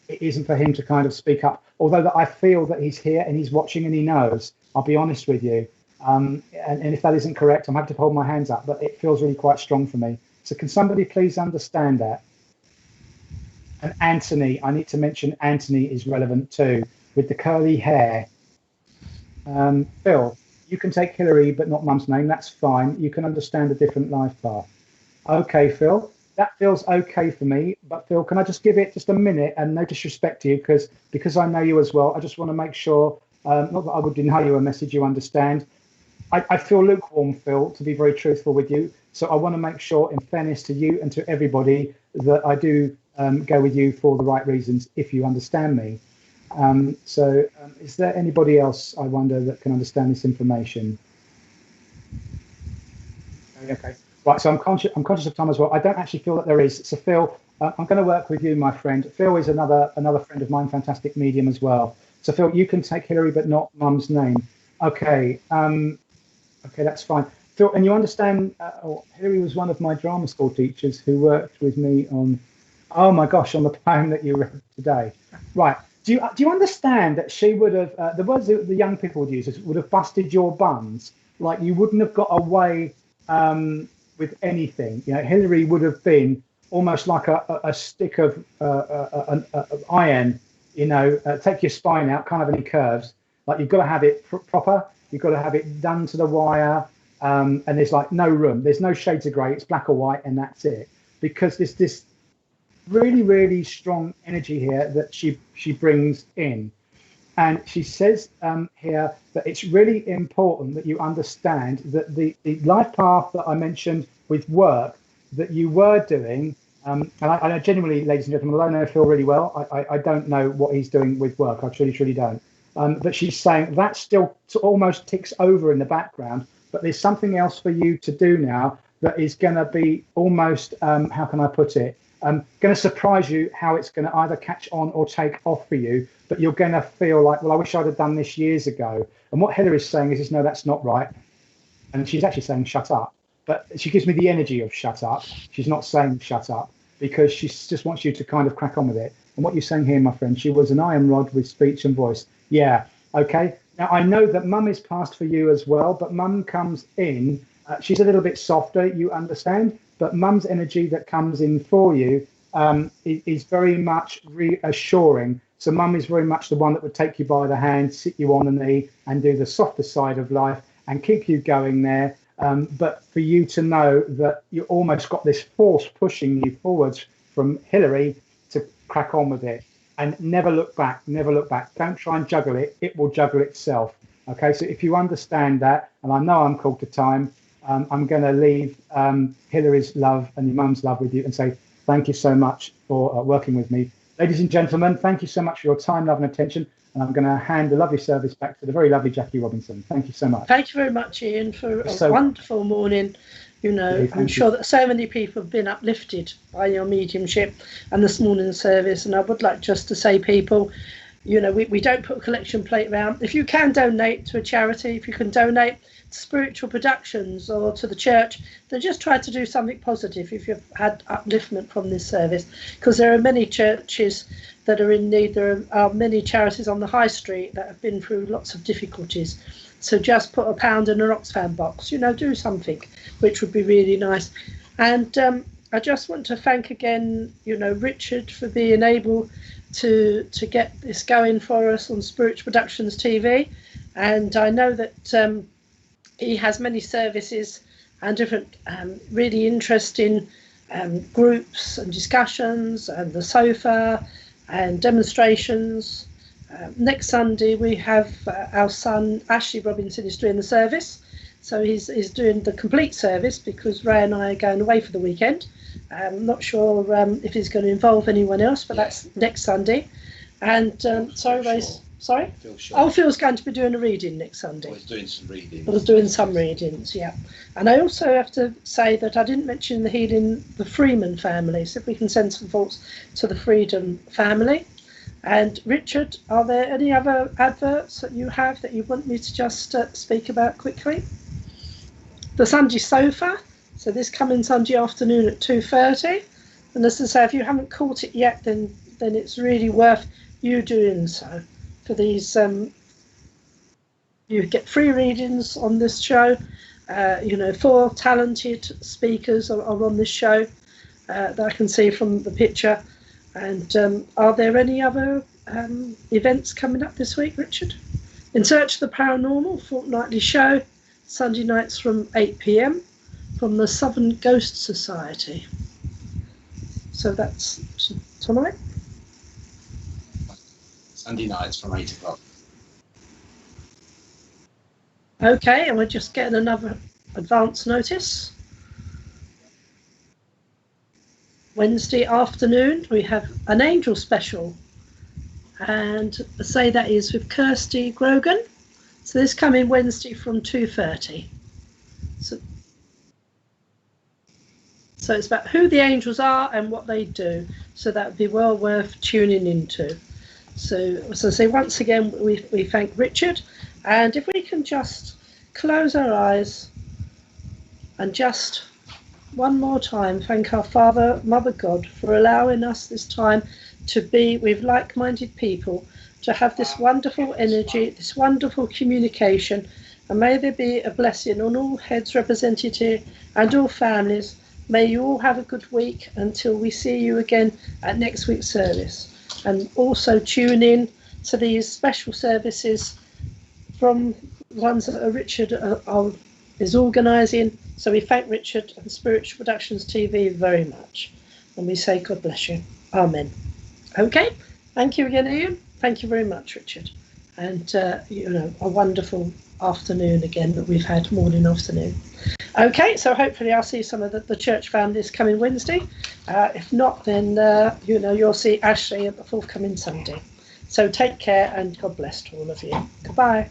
it isn't for him to kind of speak up, although that I feel that he's here and he's watching and he knows. I'll be honest with you. And if that isn't correct, I'm happy to hold my hands up, but it feels really quite strong for me. So can somebody please understand that? And Anthony, I need to mention Anthony is relevant too, with the curly hair. Phil, you can take Hillary, but not Mum's name. That's fine. You can understand a different life path. Okay, Phil, that feels okay for me. But Phil, can I just give it just a minute, and no disrespect to you, because I know you as well. I just want to make sure, not that I would deny you a message, you understand. I feel lukewarm, Phil, to be very truthful with you. So I want to make sure, in fairness to you and to everybody, that I do go with you for the right reasons, if you understand me. Is there anybody else, I wonder, that can understand this information? Okay. Right, so I'm conscious of time as well. I don't actually feel that there is. So Phil, I'm going to work with you, my friend. Phil is another friend of mine, fantastic medium as well. So Phil, you can take Hillary, but not Mum's name. Okay. Okay, that's fine. Phil, and you understand, Hillary was one of my drama school teachers who worked with me on, oh my gosh, on the poem that you read today. Right. Do you understand that she would have, the words that the young people would use would have busted your buns? Like you wouldn't have got away with anything. You know, Hillary would have been almost like a stick of iron, you know, take your spine out, can't have any curves. Like you've got to have it proper. You've got to have it done to the wire. And there's like no room. There's no shades of grey. It's black or white, and that's it. Because there's this really, really strong energy here that she brings in. And she says here that it's really important that you understand that the life path that I mentioned with work that you were doing, and I genuinely, ladies and gentlemen, although I know Phil really well, I don't know what he's doing with work. I truly, truly don't. But she's saying that still almost ticks over in the background, but there's something else for you to do now that is going to be almost, how can I put it, going to surprise you how it's going to either catch on or take off for you, but you're going to feel like, well, I wish I'd have done this years ago. And what Heather is saying is no, that's not right. And she's actually saying shut up, but she gives me the energy of shut up. She's not saying shut up because she just wants you to kind of crack on with it. And what you're saying here, my friend, she was an iron rod with speech and voice. Yeah, okay. Now, I know that Mum is passed for you as well, but Mum comes in. She's a little bit softer, you understand, but Mum's energy that comes in for you is very much reassuring. So Mum is very much the one that would take you by the hand, sit you on the knee and do the softer side of life and keep you going there. But for you to know that you almost got this force pushing you forwards from Hillary to crack on with it. And never look back, never look back. Don't try and juggle it. It will juggle itself. Okay, so if you understand that, and I know I'm called to time, I'm going to leave Hillary's love and your mum's love with you and say thank you so much for working with me. Ladies and gentlemen, thank you so much for your time, love and attention. And I'm going to hand the lovely service back to the very lovely Jackie Robinson. Thank you so much. Thank you very much, Ian, for a wonderful morning. You know, I'm sure that so many people have been uplifted by your mediumship and this morning's service. And I would like just to say, people, you know, we don't put a collection plate around. If you can donate to a charity, if you can donate to Spiritual Productions or to the church, then just try to do something positive if you've had upliftment from this service. Because there are many churches that are in need. There are many charities on the high street that have been through lots of difficulties. So just put £1 in an Oxfam box, you know, do something, which would be really nice. And I just want to thank again, you know, Richard for being able to get this going for us on Spiritual Productions TV. And I know that he has many services and different really interesting groups and discussions and the sofa and demonstrations. Next Sunday we have our son Ashley Robinson is doing the service, so he's doing the complete service because Ray and I are going away for the weekend. I'm not sure if he's going to involve anyone else, but that's next Sunday. And sorry, Ray, sorry? Phil's going to be doing a reading next Sunday. He's doing some readings. He's doing some readings, yeah. And I also have to say that I didn't mention the healing the Freeman family, so if we can send some thoughts to the Freedom family. And Richard, are there any other adverts that you have that you want me to just speak about quickly? The Sunday sofa, so this coming Sunday afternoon at 2:30. And as I say, if you haven't caught it yet, then then it's really worth you doing so. For these, you get free readings on this show. 4 talented speakers are on this show that I can see from the picture. And are there any other events coming up this week, Richard? In Search of the Paranormal, fortnightly show, Sunday nights from 8 p.m. from the Southern Ghost Society. So that's tonight? Sunday nights from 8 o'clock. Okay, and we're just getting another advance notice. Wednesday afternoon, we have an angel special. And I say that is with Kirsty Grogan. So this coming Wednesday from 2:30. So it's about who the angels are and what they do. So that would be well worth tuning into. So I say once again, we thank Richard. And if we can just close our eyes and just one more time thank our Father, Mother God, for allowing us this time to be with like-minded people, to have this wonderful energy, this wonderful communication, and may there be a blessing on all heads represented here and all families. May you all have a good week until we see you again at next week's service. And also tune in to these special services from ones that Richard is organising. So we thank Richard and Spiritual Productions TV very much. And we say God bless you. Amen. Okay, thank you again, Iain. Thank you very much, Richard. And, a wonderful afternoon again that we've had, morning, afternoon. Okay, so hopefully I'll see some of the church families coming Wednesday. If not, then, you'll see Ashley at the forthcoming Sunday. So take care and God bless to all of you. Goodbye.